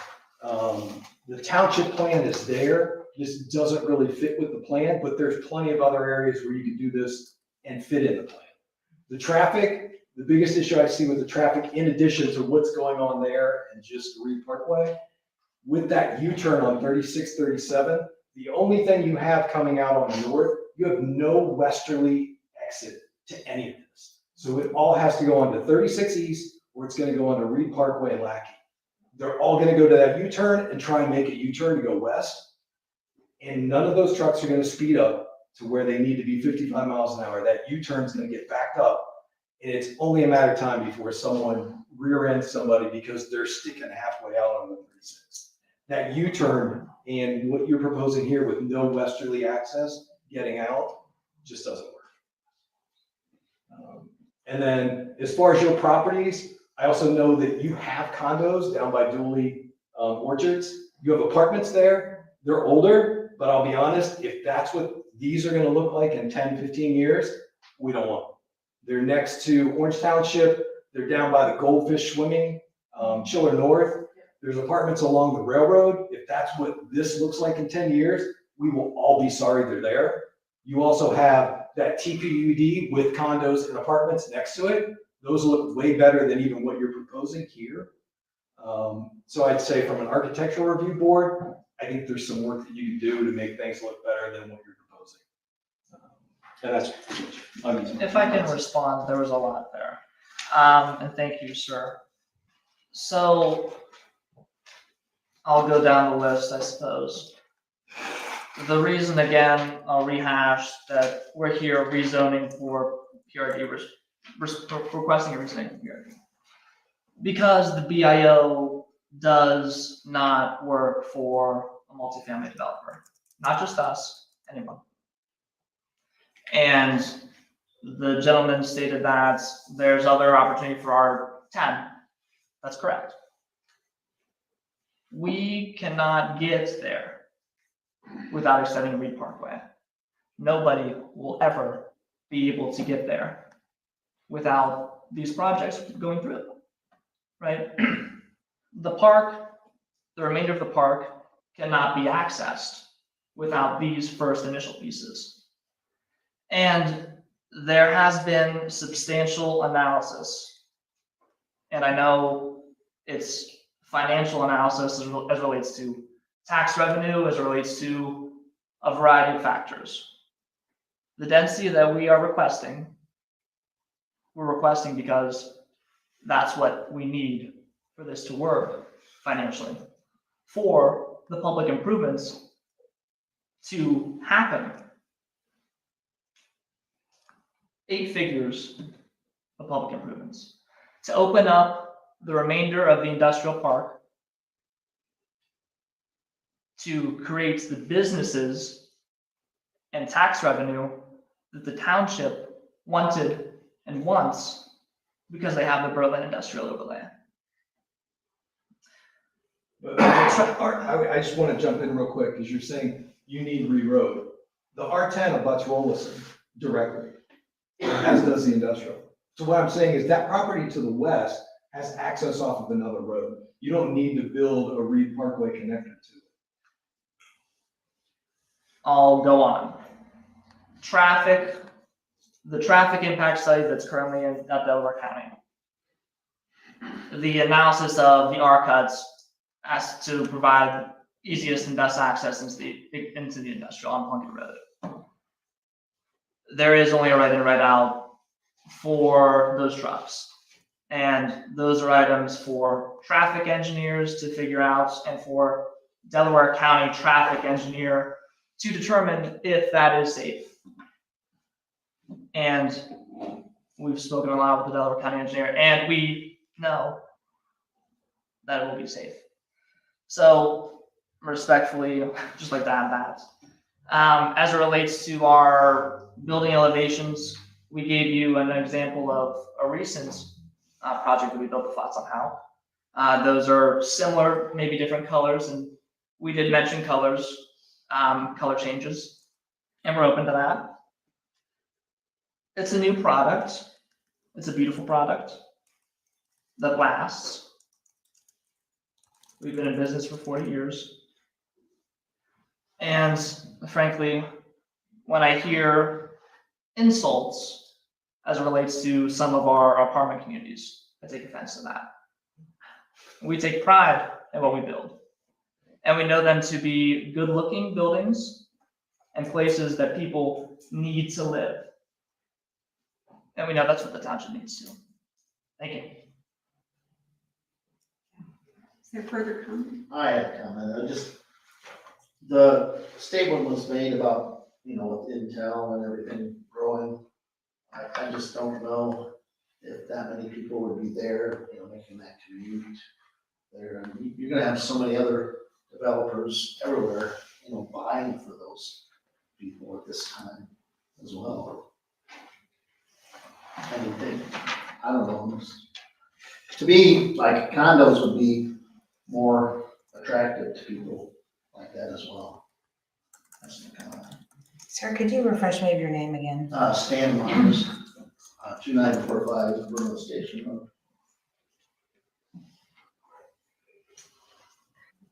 the township plan is there. This doesn't really fit with the plan, but there's plenty of other areas where you can do this and fit in the plan. The traffic, the biggest issue I see with the traffic, in addition to what's going on there and just Reed Parkway, with that U-turn on 36, 37, the only thing you have coming out on the north, you have no westerly exit to any of this. So it all has to go onto 36 East, or it's going to go onto Reed Parkway and Lackey. They're all going to go to that U-turn and try and make a U-turn to go west. And none of those trucks are going to speed up to where they need to be 55 miles an hour. That U-turn is going to get backed up. And it's only a matter of time before someone rear ends somebody because they're sticking halfway out on the 36. That U-turn and what you're proposing here with no westerly access getting out just doesn't work. And then as far as your properties, I also know that you have condos down by Dooley Orchards. You have apartments there. They're older, but I'll be honest, if that's what these are going to look like in 10, 15 years, we don't want them. They're next to Orange Township. They're down by the Goldfish Swimming, Chiller North. There's apartments along the railroad. If that's what this looks like in 10 years, we will all be sorry they're there. You also have that TPUD with condos and apartments next to it. Those look way better than even what you're proposing here. So I'd say from an architectural review board, I think there's some work that you can do to make things look better than what you're proposing. And that's pretty much it. If I can respond, there was a lot there. And thank you, sir. So I'll go down the list, I suppose. The reason, again, I'll rehash that we're here rezoning for PRD, requesting a rezoning for PRD. Because the BIO does not work for a multifamily developer, not just us, anyone. And the gentleman stated that there's other opportunity for R10. That's correct. We cannot get there without extending Reed Parkway. Nobody will ever be able to get there without these projects going through it, right? The park, the remainder of the park cannot be accessed without these first initial pieces. And there has been substantial analysis. And I know it's financial analysis as relates to tax revenue, as relates to a variety of factors. The density that we are requesting, we're requesting because that's what we need for this to work financially, for the public improvements to happen. 8 figures of public improvements to open up the remainder of the industrial park, to create the businesses and tax revenue that the township wanted and wants because they have the Berlin industrial overlay. But I just want to jump in real quick because you're saying you need Reed Road. The R10 abuts Rollison directly, as does the industrial. So what I'm saying is that property to the west has access off of another road. You don't need to build a Reed Parkway connector to it. I'll go on. Traffic, the traffic impact study that's currently in Delaware County, the analysis of the R cuts as to provide easiest and best access into the industrial on Plunkett Road. There is only a right in, right out for those trucks. And those are items for traffic engineers to figure out and for Delaware County traffic engineer to determine if that is safe. And we've spoken a lot with the Delaware County engineer, and we know that it will be safe. So respectfully, just like that. As it relates to our building elevations, we gave you an example of a recent project that we built the flats on how. Those are similar, maybe different colors, and we did mention colors, color changes, and we're open to that. It's a new product. It's a beautiful product that lasts. We've been in business for 40 years. And frankly, when I hear insults as it relates to some of our apartment communities, I take offense to that. We take pride in what we build. And we know them to be good-looking buildings and places that people need to live. And we know that's what the township needs to. Thank you. Is there further comment? I have a comment. The statement was made about, with Intel and everything growing. I just don't know if that many people would be there, making that commute there. And you're gonna have so many other developers everywhere, buying for those people at this time as well. I don't know. To me, like condos would be more attractive to people like that as well. That's the comment. Sir, could you refresh me of your name again? Stan Myers, 2945 Bruno Station Road.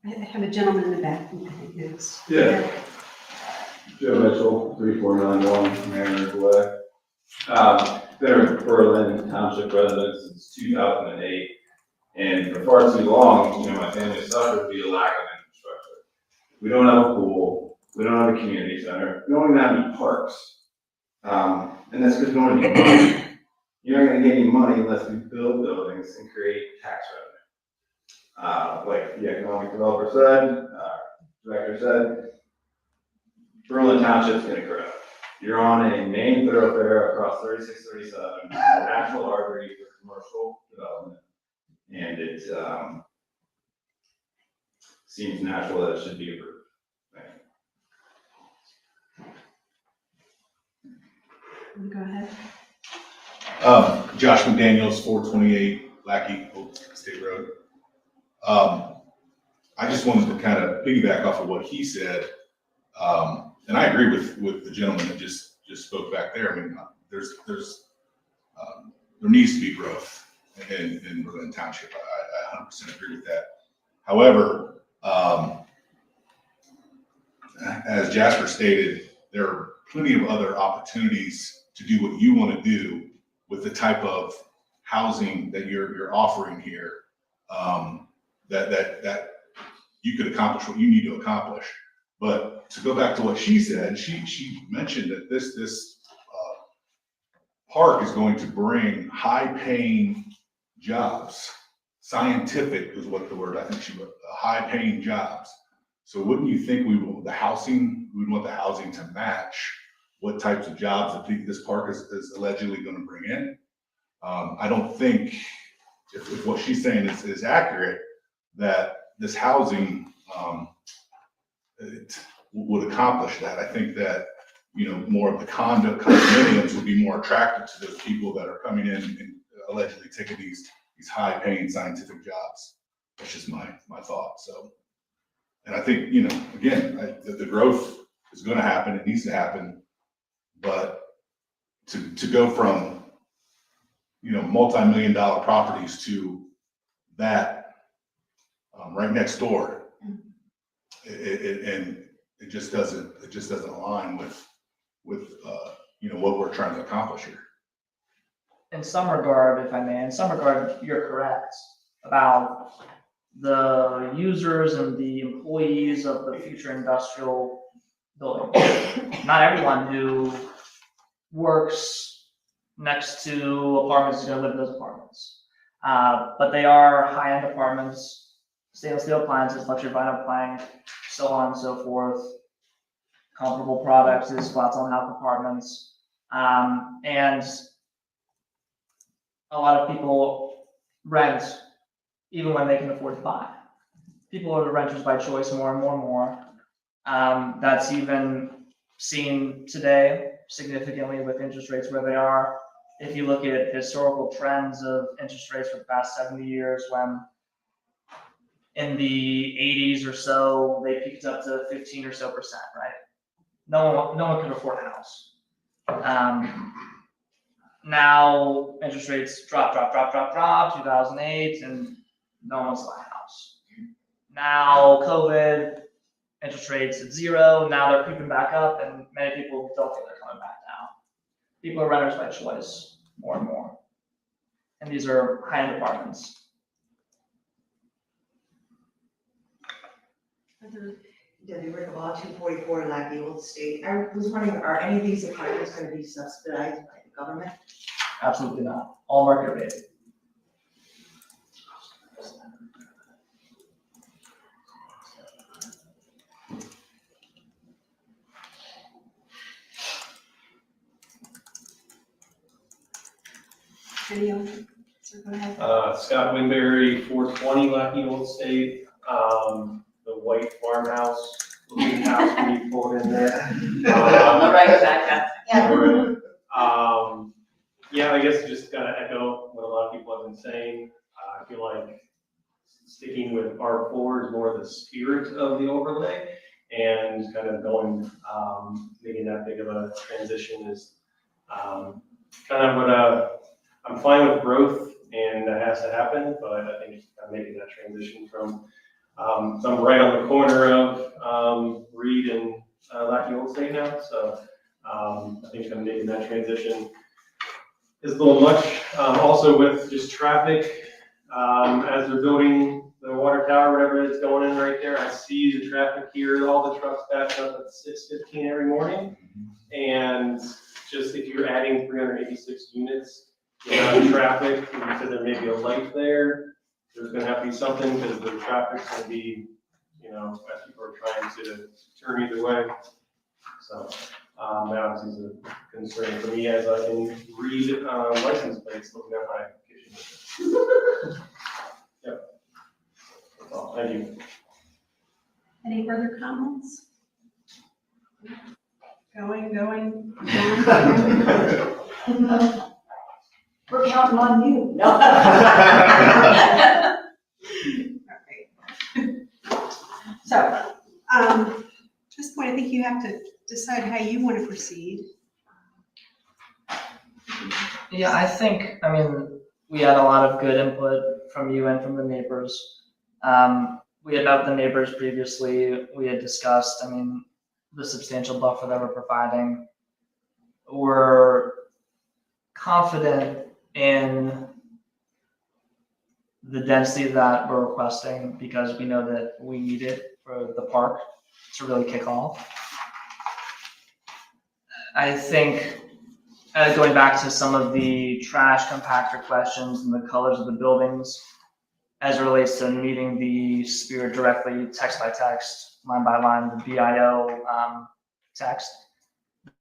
I have a gentleman in the back, I think next. Yeah. Joe Mitchell, 3491 Mariners Way. Been a Berlin Township resident since 2008, and for far too long, my family suffered due to lack of infrastructure. We don't have a pool, we don't have a community center, we don't even have any parks. And that's because we don't have any money. You're not going to get any money unless we build buildings and create tax revenue. Like the economic developer said, director said, Berlin Township's going to grow. You're on a main thoroughfare across 3637, a natural artery for commercial development, and it seems natural that it should be approved. Go ahead. Josh McDaniels, 428 Lackey Oak State Road. I just wanted to kind of piggyback off of what he said. And I agree with the gentleman that just spoke back there. I mean, there needs to be growth in Berlin Township. I 100% agree with that. However, as Jasper stated, there are plenty of other opportunities to do what you want to do with the type of housing that you're offering here, that you could accomplish what you need to accomplish. But to go back to what she said, she mentioned that this park is going to bring high-paying jobs. Scientific is what the word I think she wrote. High-paying jobs. So wouldn't you think we want the housing to match what types of jobs that this park is allegedly going to bring in? I don't think if what she's saying is accurate, that this housing it would accomplish that. I think that, more of the condominiums would be more attractive to those people that are coming in and allegedly taking these high-paying scientific jobs. That's just my thought. So, and I think, again, the growth is going to happen. It needs to happen. But to go from, multi-million-dollar properties to that right next door, it just doesn't align with what we're trying to accomplish here. In some regard, if I may, in some regard, you're correct about the users and the employees of the future industrial building. Not everyone who works next to apartments is gonna live in those apartments. But they are high-end apartments, stainless steel appliances, luxury vinyl plank, so on and so forth. Comparable products as flats on half apartments. And a lot of people rent even when they can afford to buy. People are the renters by choice more and more and more. That's even seen today significantly with interest rates where they are. If you look at historical trends of interest rates for the past 70 years, when in the 80s or so, they peaked up to 15 or so percent, right? No one could afford a house. Now interest rates drop, 2008, and no one wants to buy a house. Now COVID, interest rates at 0, now they're creeping back up, and many people don't think they're coming back down. People are renters by choice, more and more. And these are high-end apartments. Debbie Rickaball, 244 Lackey Old State. I was wondering, are any of these apartments going to be subsidized by the government? Absolutely not. All market rate. Any other? So go ahead. Scott Winberry, 420 Lackey Old State. The white farmhouse, looking house when you pull it in there. On the right side, Yeah, I guess just gotta echo what a lot of people have been saying. I feel like sticking with R4 is more the spirit of the overlay, and kind of going, making that big of a transition is kind of what I'm fine with growth, and that has to happen, but I think I'm making that transition from, so I'm right on the corner of Reed and Lackey Old State now, so I think I'm making that transition. It's a little much, also with just traffic, as they're building the water tower, whatever it's going in right there, I see the traffic here, all the trucks back up at 6:15 every morning, and just if you're adding 386 units, traffic, and you said there may be a light there, there's gonna have to be something, because the traffic's gonna be, as people are trying to turn either way. So, that obviously is a concern for me as I can read, license plates looking at my application. Yep. That's all, thank you. Any further comments? Going. We're counting on you. No. So, at this point, I think you have to decide how you want to proceed. Yeah, I mean, we had a lot of good input from you and from the neighbors. We had met with the neighbors previously. We had discussed, the substantial buffer that we're providing. We're confident in the density that we're requesting because we know that we need it for the park to really kick off. I think going back to some of the trash compactor questions and the colors of the buildings as it relates to meeting the spirit directly, text by text, line by line, the BIO text,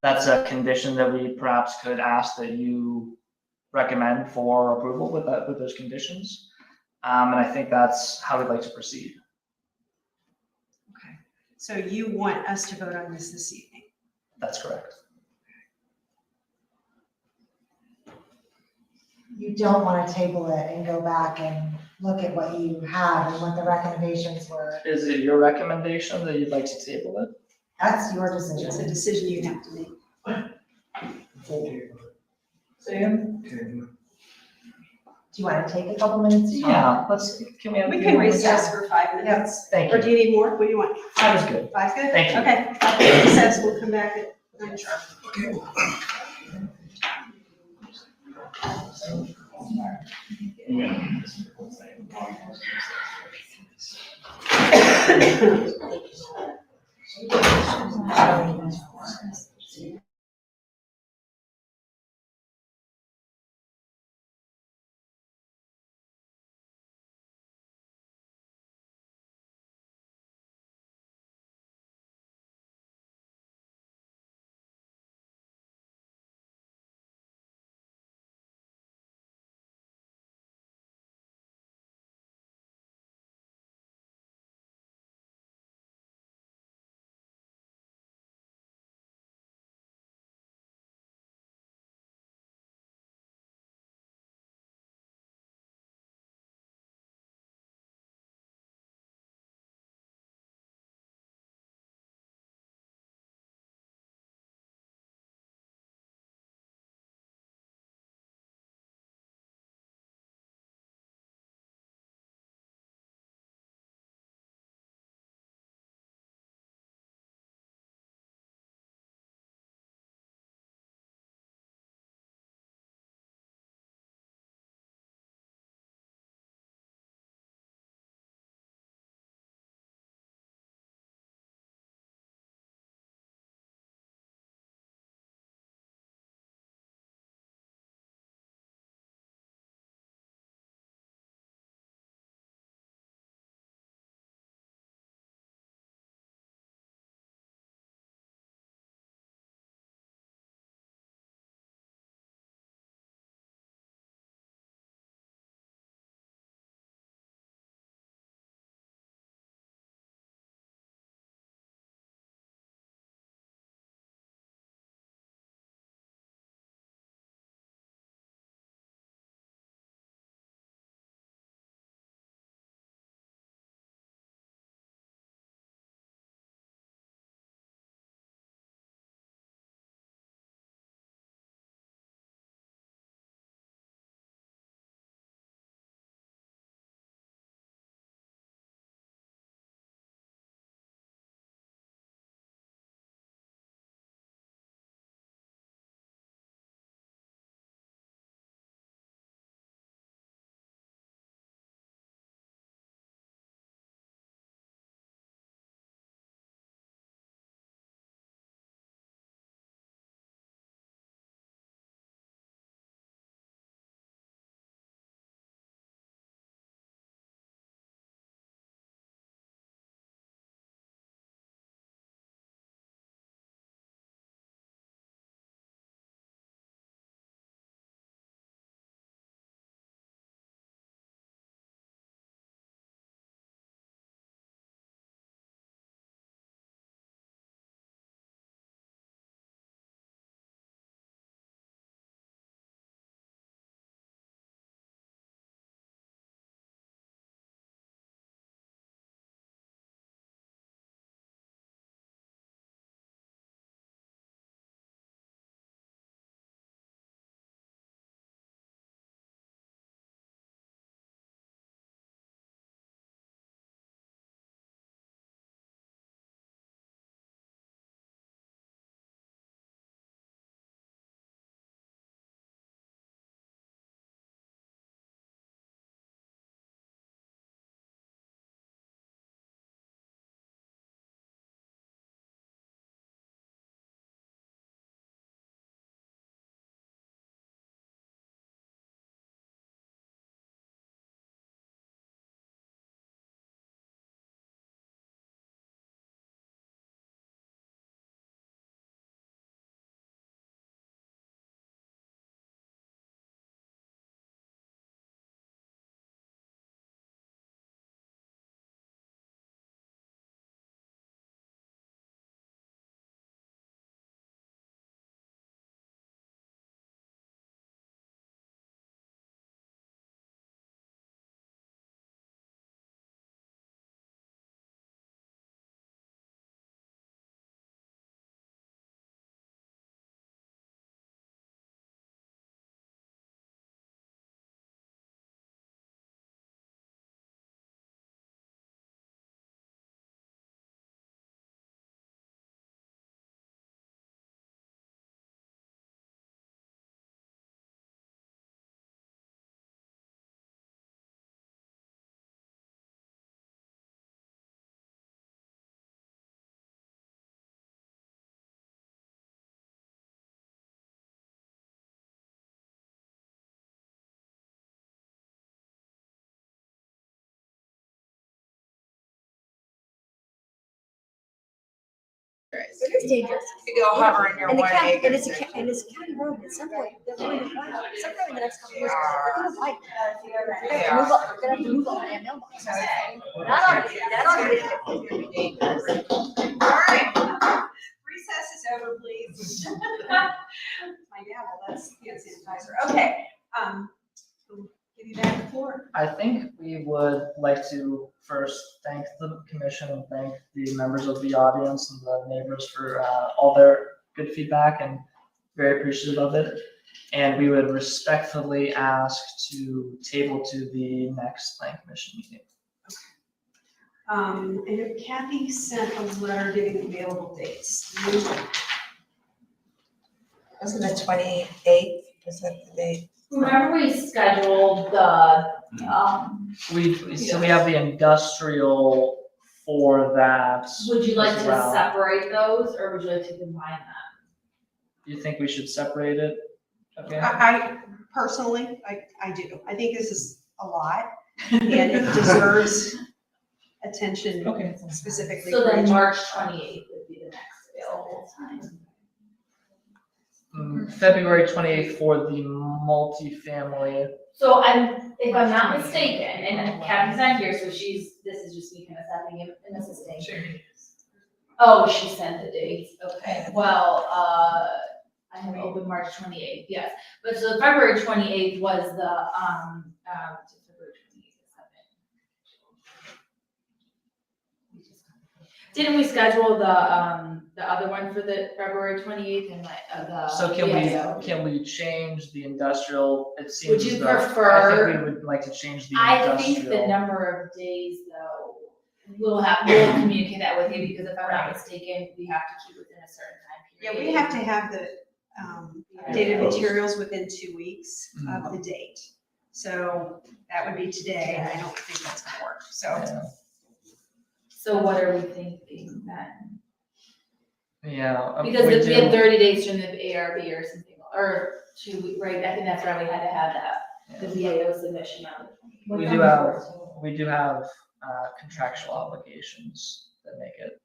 that's a condition that we perhaps could ask that you recommend for approval with those conditions. And I think that's how we'd like to proceed. Okay. So you want us to vote on this evening? That's correct. You don't want to table it and go back and look at what you have and what the recommendations were. Is it your recommendation that you'd like to table it? That's your decision. It's a decision you have to make. Sam? Do you want to take a couple minutes? to talk? Yeah, We can recess for 5 minutes. Thank Or you. do you need more? What do you want? 5 is good. 5's good? Thank you. Okay, 5 minutes recess, we'll come back at 9 sharp. Okay. It is dangerous. You go hover in your And the one county, acre. and it's a county road, and at some point, they're going to, sometime in the next couple of years, they're gonna like, they're gonna have to move up, they're gonna have to move up on that mailbox. That ought to be dangerous. Recess is over, please. My gavel, that's hand sanitizer. Okay, we'll give you back the floor. I think we would like to first thank the commission and thank the members of the audience and the neighbors for all their good feedback and very appreciative of it. And we would respectfully ask to table to the next plan commission meeting. And Kathy sent a letter giving available dates. Was it the 28th? Was that the date? Remember we scheduled the, So we have the industrial for that. would you like as to well. separate those, or would you like to combine them? You think we should separate it? Okay. I personally, I do. I think this is a lot and it deserves attention specifically. So for then each- March 28th would be the next available time. February 28th for the multifamily. So if I'm not mistaken, and Kathy's not here, so this is just me kind of stepping in and assisting. Sure. Oh, she sent the dates, okay, well, I have open March 28th, yes, but so February 28th was the, February 28th is didn't we schedule the other one for the February 28th and the? So BIO? can we change the industrial? It seems Would you as though- I prefer- think we would like to change the I industrial. think the number of days though, we'll communicate that with you, because if I'm not mistaken, we have to keep within a certain time Yeah, period. we have to have the dated materials within 2 weeks of the date. So that would be today, and I don't think that's gonna work, so. So what are we thinking then? Yeah. Because if we had 30 days from the ARB or something, or 2 weeks, right, I think that's why we had to have that, the VAO submission on the. We do have contractual obligations that make it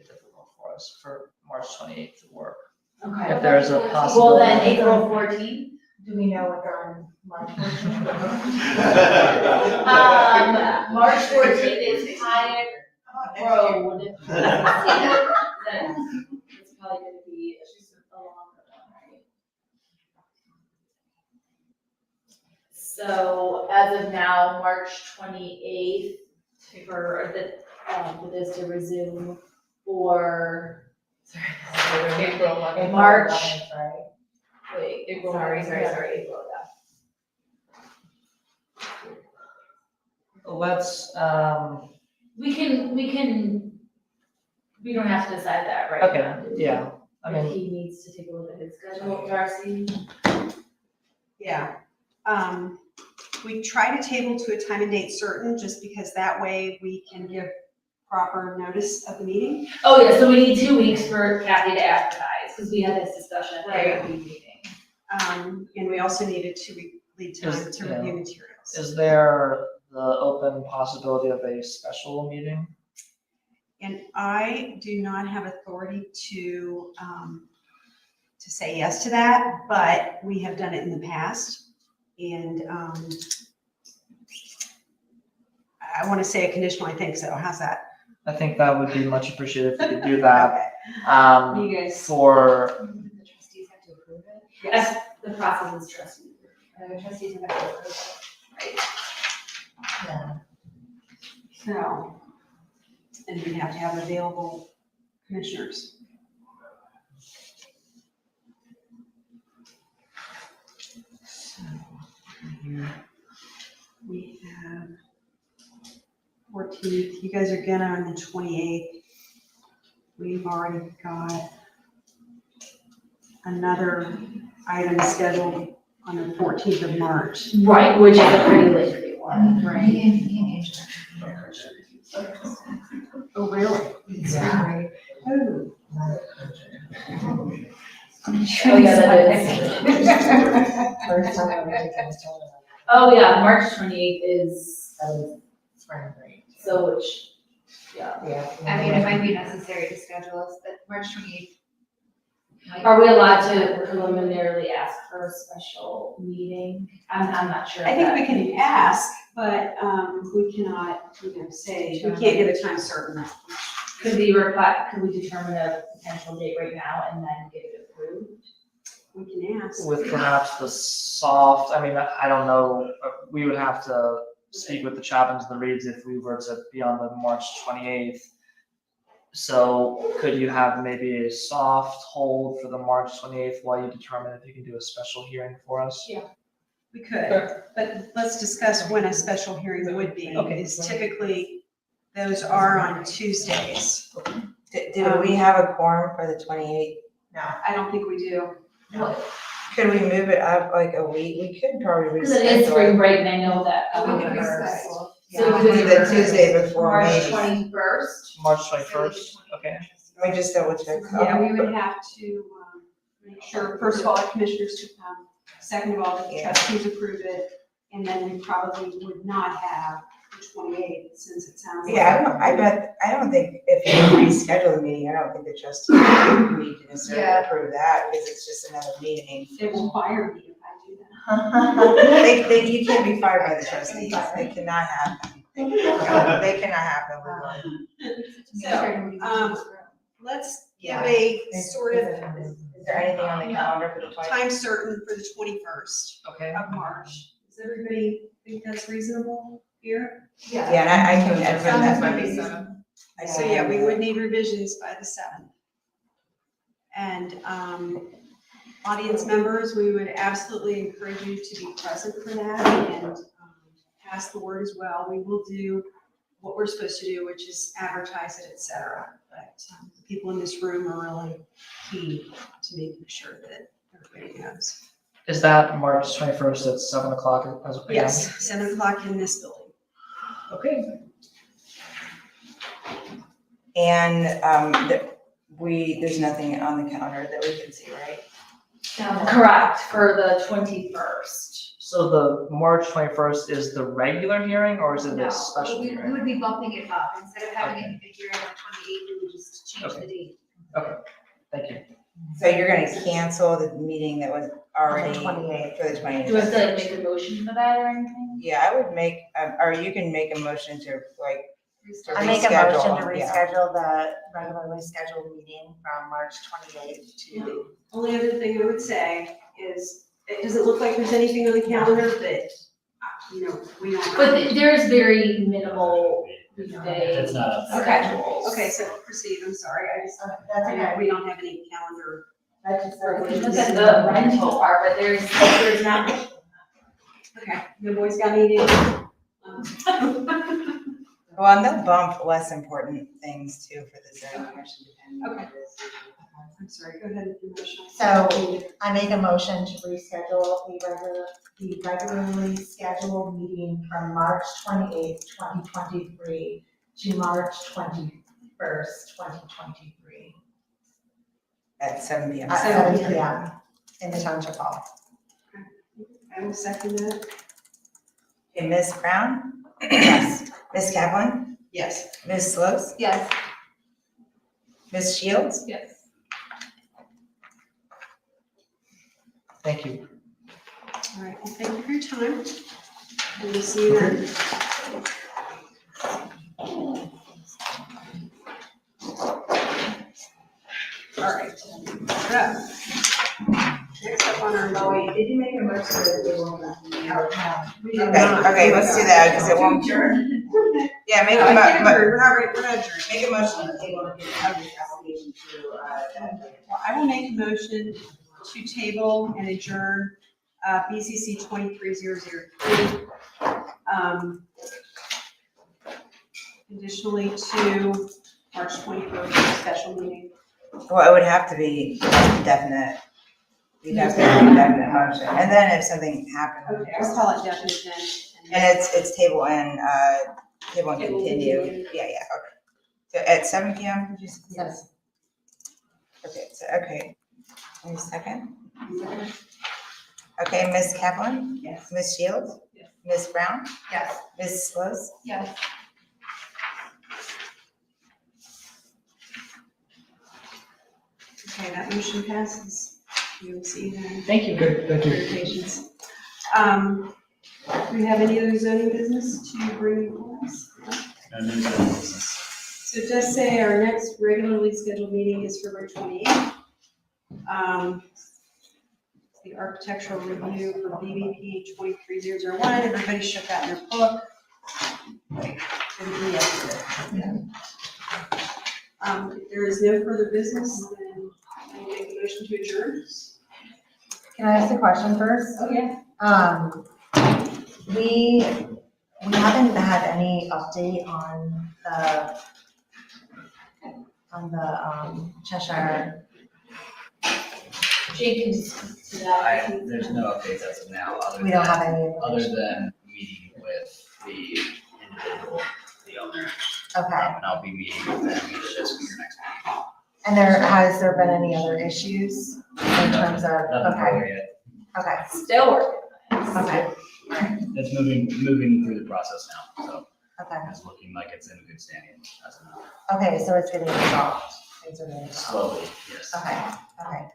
difficult for us for March 28th to work. Okay. If there's a Well, possibility. then April 14th. Do we know what they're on March 14th? March 14th is Hyatt Road. It's probably gonna be a longer one, right? So as of now, March 28th for this to resume, or April 11th. March. Right? Wait, April, sorry, April, yeah. Let's, We don't have to decide that right okay, now. yeah, I If mean, he needs to take a look at his schedule, Darcy. Yeah, we try to table to a time and date certain, just because that way we can give proper notice of the meeting. Oh, yeah, so we need 2 weeks for Kathy to advertise, because we had this discussion at the Right. ARB meeting. And we also need a 2-week lead time Is- to yeah. review materials. is there the open possibility of a special meeting? And I do not have authority to say yes to that, but we have done it in the past. And I want to say a conditional, I think so. How's that? I think that would be much appreciated if you could do that. You guys. For, The trustees have to approve it? Yes. The process is trustee. The trustees have to approve it, right? Yeah. So, and we have to have available commissioners. So, we have 14th, you guys are gonna on the 28th. We've already got another item scheduled on the 14th of March. Right, which is a pretty lengthy one, right? Oh, really? Yeah. Oh. Oh, yeah, that is. First time I really kind of told her. Oh, yeah, March 28th is, Spring break. so which, Yeah. I mean, it might be necessary to schedule us, but March 28th. Are we allowed to preliminarily ask for a special meeting? I'm not sure. I if think that we can can be- ask, but, we cannot, say, we can't give a time certain. Could we determine a potential date right now and then get it approved? We can ask. With perhaps the soft, I mean, I don't know, we would have to speak with the Chapins and the Reeds if we were to be on the March 28th. So could you have maybe a soft hold for the March 28th while you determine if you can do a special hearing for us? Yeah. We could, but let's discuss when a special hearing would be. Okay. Is typically, those are on Tuesdays. Do we have a quorum for the 28th? No, I don't think we do. Could we move it up like a week? We could probably reschedule. Because it is spring break and I know that. We can first. reschedule. So We could do the Tuesday before March maybe. 21st. March 21st, okay. Let me just double check. Yeah, we would have to, make sure, first of all, the commissioners to come, second of all, that the Yeah. trustees approve it, and then we probably would not have the 28th, since it sounds like. Yeah, I don't think if you reschedule the meeting, I don't think the trustees need to necessarily approve that because it's just another meeting. They will fire me if I do that. You can't be fired by the trustees. They cannot happen. They cannot happen. So, let's give a sort of Is there anything on the calendar for the 20th? time certain for the 21st Okay. of March. Does everybody think that's reasonable here? Yeah, and I can edit that. Might be 7. So yeah, we would need revisions by the 7th. And, audience members, we would absolutely encourage you to be present for that and, pass the word as well. We will do what we're supposed to do, which is advertise it, et cetera. But, the people in this room are really key to making sure that everybody knows. Is that March 21st at 7 o'clock as well? Yes, 7 o'clock in this building. Okay. And, there's nothing on the calendar that we can see, right? Correct, for the 21st. So the March 21st is the regular hearing or is it No, a special we hearing? would be bumping it up. Instead of having a hearing on the 28th, we would just change the date. Okay, thank you. So you're gonna cancel the meeting that was already On the 28th. for the 28th? Do I have to like make a motion for that or anything? Yeah, I would make, or you can make a motion to like, to I make a motion to reschedule, yeah. reschedule the regularly scheduled meeting from March 28th to. Only other thing I would say is, it doesn't look like there's anything on the calendar, but, we don't. But there's very minimal weekday It's not schedules. Okay, so proceed, I'm sorry, That's I know okay. we don't have any calendar. I just Look at the rental part, but there's not. Okay, the boys got anything? Well, and they'll bump less important things too for the zoning commission depending on what it is. I'm sorry, go ahead with your motion. So I make a motion to reschedule the regularly scheduled meeting from March 28th, 2023 to March 21st, 2023. At 7 p.m. At 7 p.m. in the Township Hall. I will second that. Okay, Ms. Brown? Yes. Ms. Kaplan? Yes. Ms. Slopes? Yes. Ms. Shields? Yes. Thank you. All right, well, thank you for your time. And we'll see you then. All right, so, next up on our. Oh, wait, did you make a motion that they won't? Okay, let's do that because it won't. Yeah, make No, I can't a, adjourn. We're not ready, we're not adjourned. make a motion to table the application to, Well, I will make a motion to table and adjourn, BZC 23003. Additionally to March 21st, special meeting. well, it would have to be definite. You'd have to have a definite motion. And then if something happened. Okay, I'll call it definite then. And it's table and Table continue. continue. Yeah, okay. So at 7 p.m.? Yes. Okay. Any second? Okay, Ms. Kaplan? Yes. Ms. Shields? Yes. Ms. Brown? Yes. Ms. Slose? Yes. Okay, that motion passes. You will see then. Thank you. Okay, thank you. For your patience. Do we have any other zoning business to bring before us? So it does say our next regularly scheduled meeting is February 28th. The architectural review for BBP 23001. Everybody shook out your book. Didn't we yesterday? If there is no further business, then I make a motion to adjourn. Can I ask a question first? Oh, yeah. We haven't had any update on the Cheshire. Jake can speak to that. There's no updates as of now, We don't have any. other than meeting with the individual, the owner. Okay. And I'll be meeting with them this week or next week. And has there been any other issues in terms of, Nothing okay, further yet. okay, Still working. okay, It's moving through the process now, so okay. it's looking like it's in a good standing as of now. Okay, so it's getting resolved. Things are getting resolved. Slowly, yes. Okay, okay.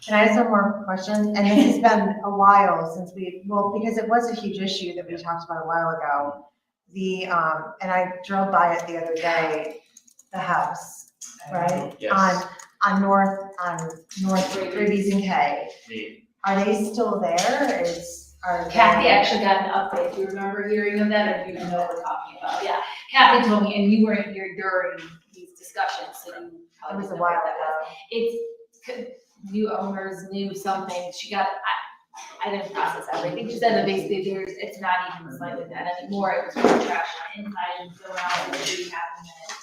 Can I ask one more question? And this has been a while since because it was a huge issue that we talked about a while ago. And I drove by it the other day, the house, right? Yes. On North Ruby's and K. Are they still there? Kathy actually got an update. Do you remember hearing of that, or do you know what we're talking about? Yeah, Kathy told me, and you weren't here during these discussions, so you probably. It was a didn't know while what that was. ago. It's, new owners knew something, she got, I didn't process everything, she said that basically it's not even slightly that anymore, it was really trash on inside and thrown out, and rehabbing it.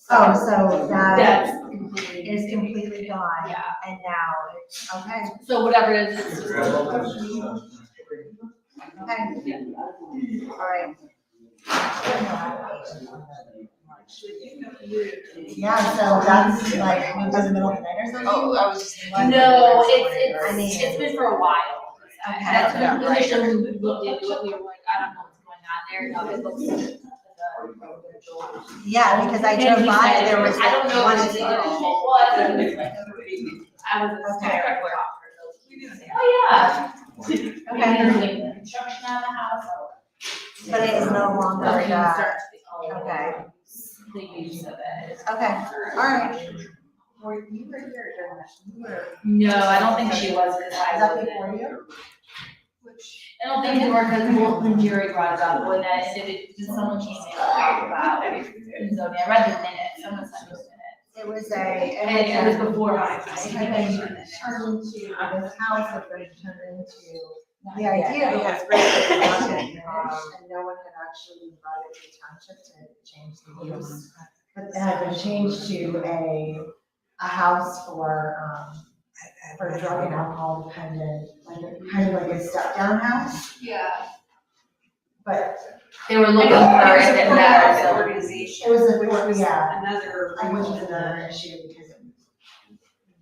Oh, so That's that completely. is completely gone. Yeah. And now it's, okay, So whatever it is, it's just. okay. All right. Yeah, so that's like, in the middle of the night or something? Oh, I was just. No, I mean. it's been for a while. Okay. That's when Yeah, right. initially we looked into it, we were like, I don't know what's going on there, no, it looks. Yeah, because I drove by, there was I don't know one. what it was, and it was like, I was a Okay. scared. Oh, yeah. Okay. There's like construction on the house, so. But it is no longer, Nothing that. starts to be Okay. the use of it. Okay, all right. Were you were here during that? You were. No, I don't think she was, because I Was that wasn't. before you? I don't think they were, because when Jerry brought it up, when that, someone came in and talked about zoning, I read the minutes, someone sent us minutes. It was And it was before mine. It had been turned into, this house had been turned into, the idea was basically and no one had actually brought it to the township to change the use. But it had been changed to a house for drug and alcohol dependent, kind of like a step down house. Yeah. But They were looking for it in that. Organization. it was Which was yeah, another. I which was another issue because it.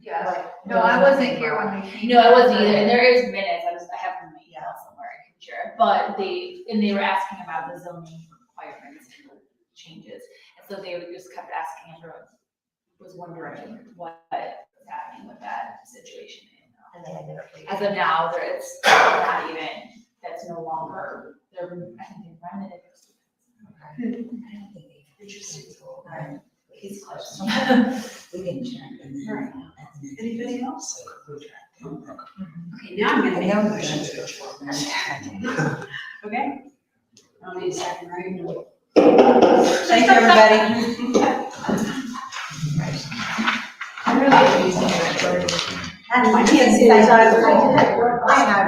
Yeah. Like, No, I wasn't here when they came. No, I wasn't either, and there is minutes, I have them in my email somewhere, I can share, but they were asking about the zoning requirements and the changes. And so they just kept asking, everyone was wondering what was happening with that situation. And they ended up. As of now, it's not even, that's no longer, I think they rented it. Interesting. Alright. He's close. We can check. Right. Anybody else? Okay, now I'm gonna make a motion to adjourn. Okay? I'll need a second, right? Thank you, everybody. And my kids, I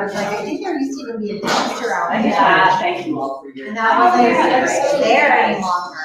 was like, I think there used to even be a dumpster out there. Yeah, thank you all for your. And that wasn't there any longer.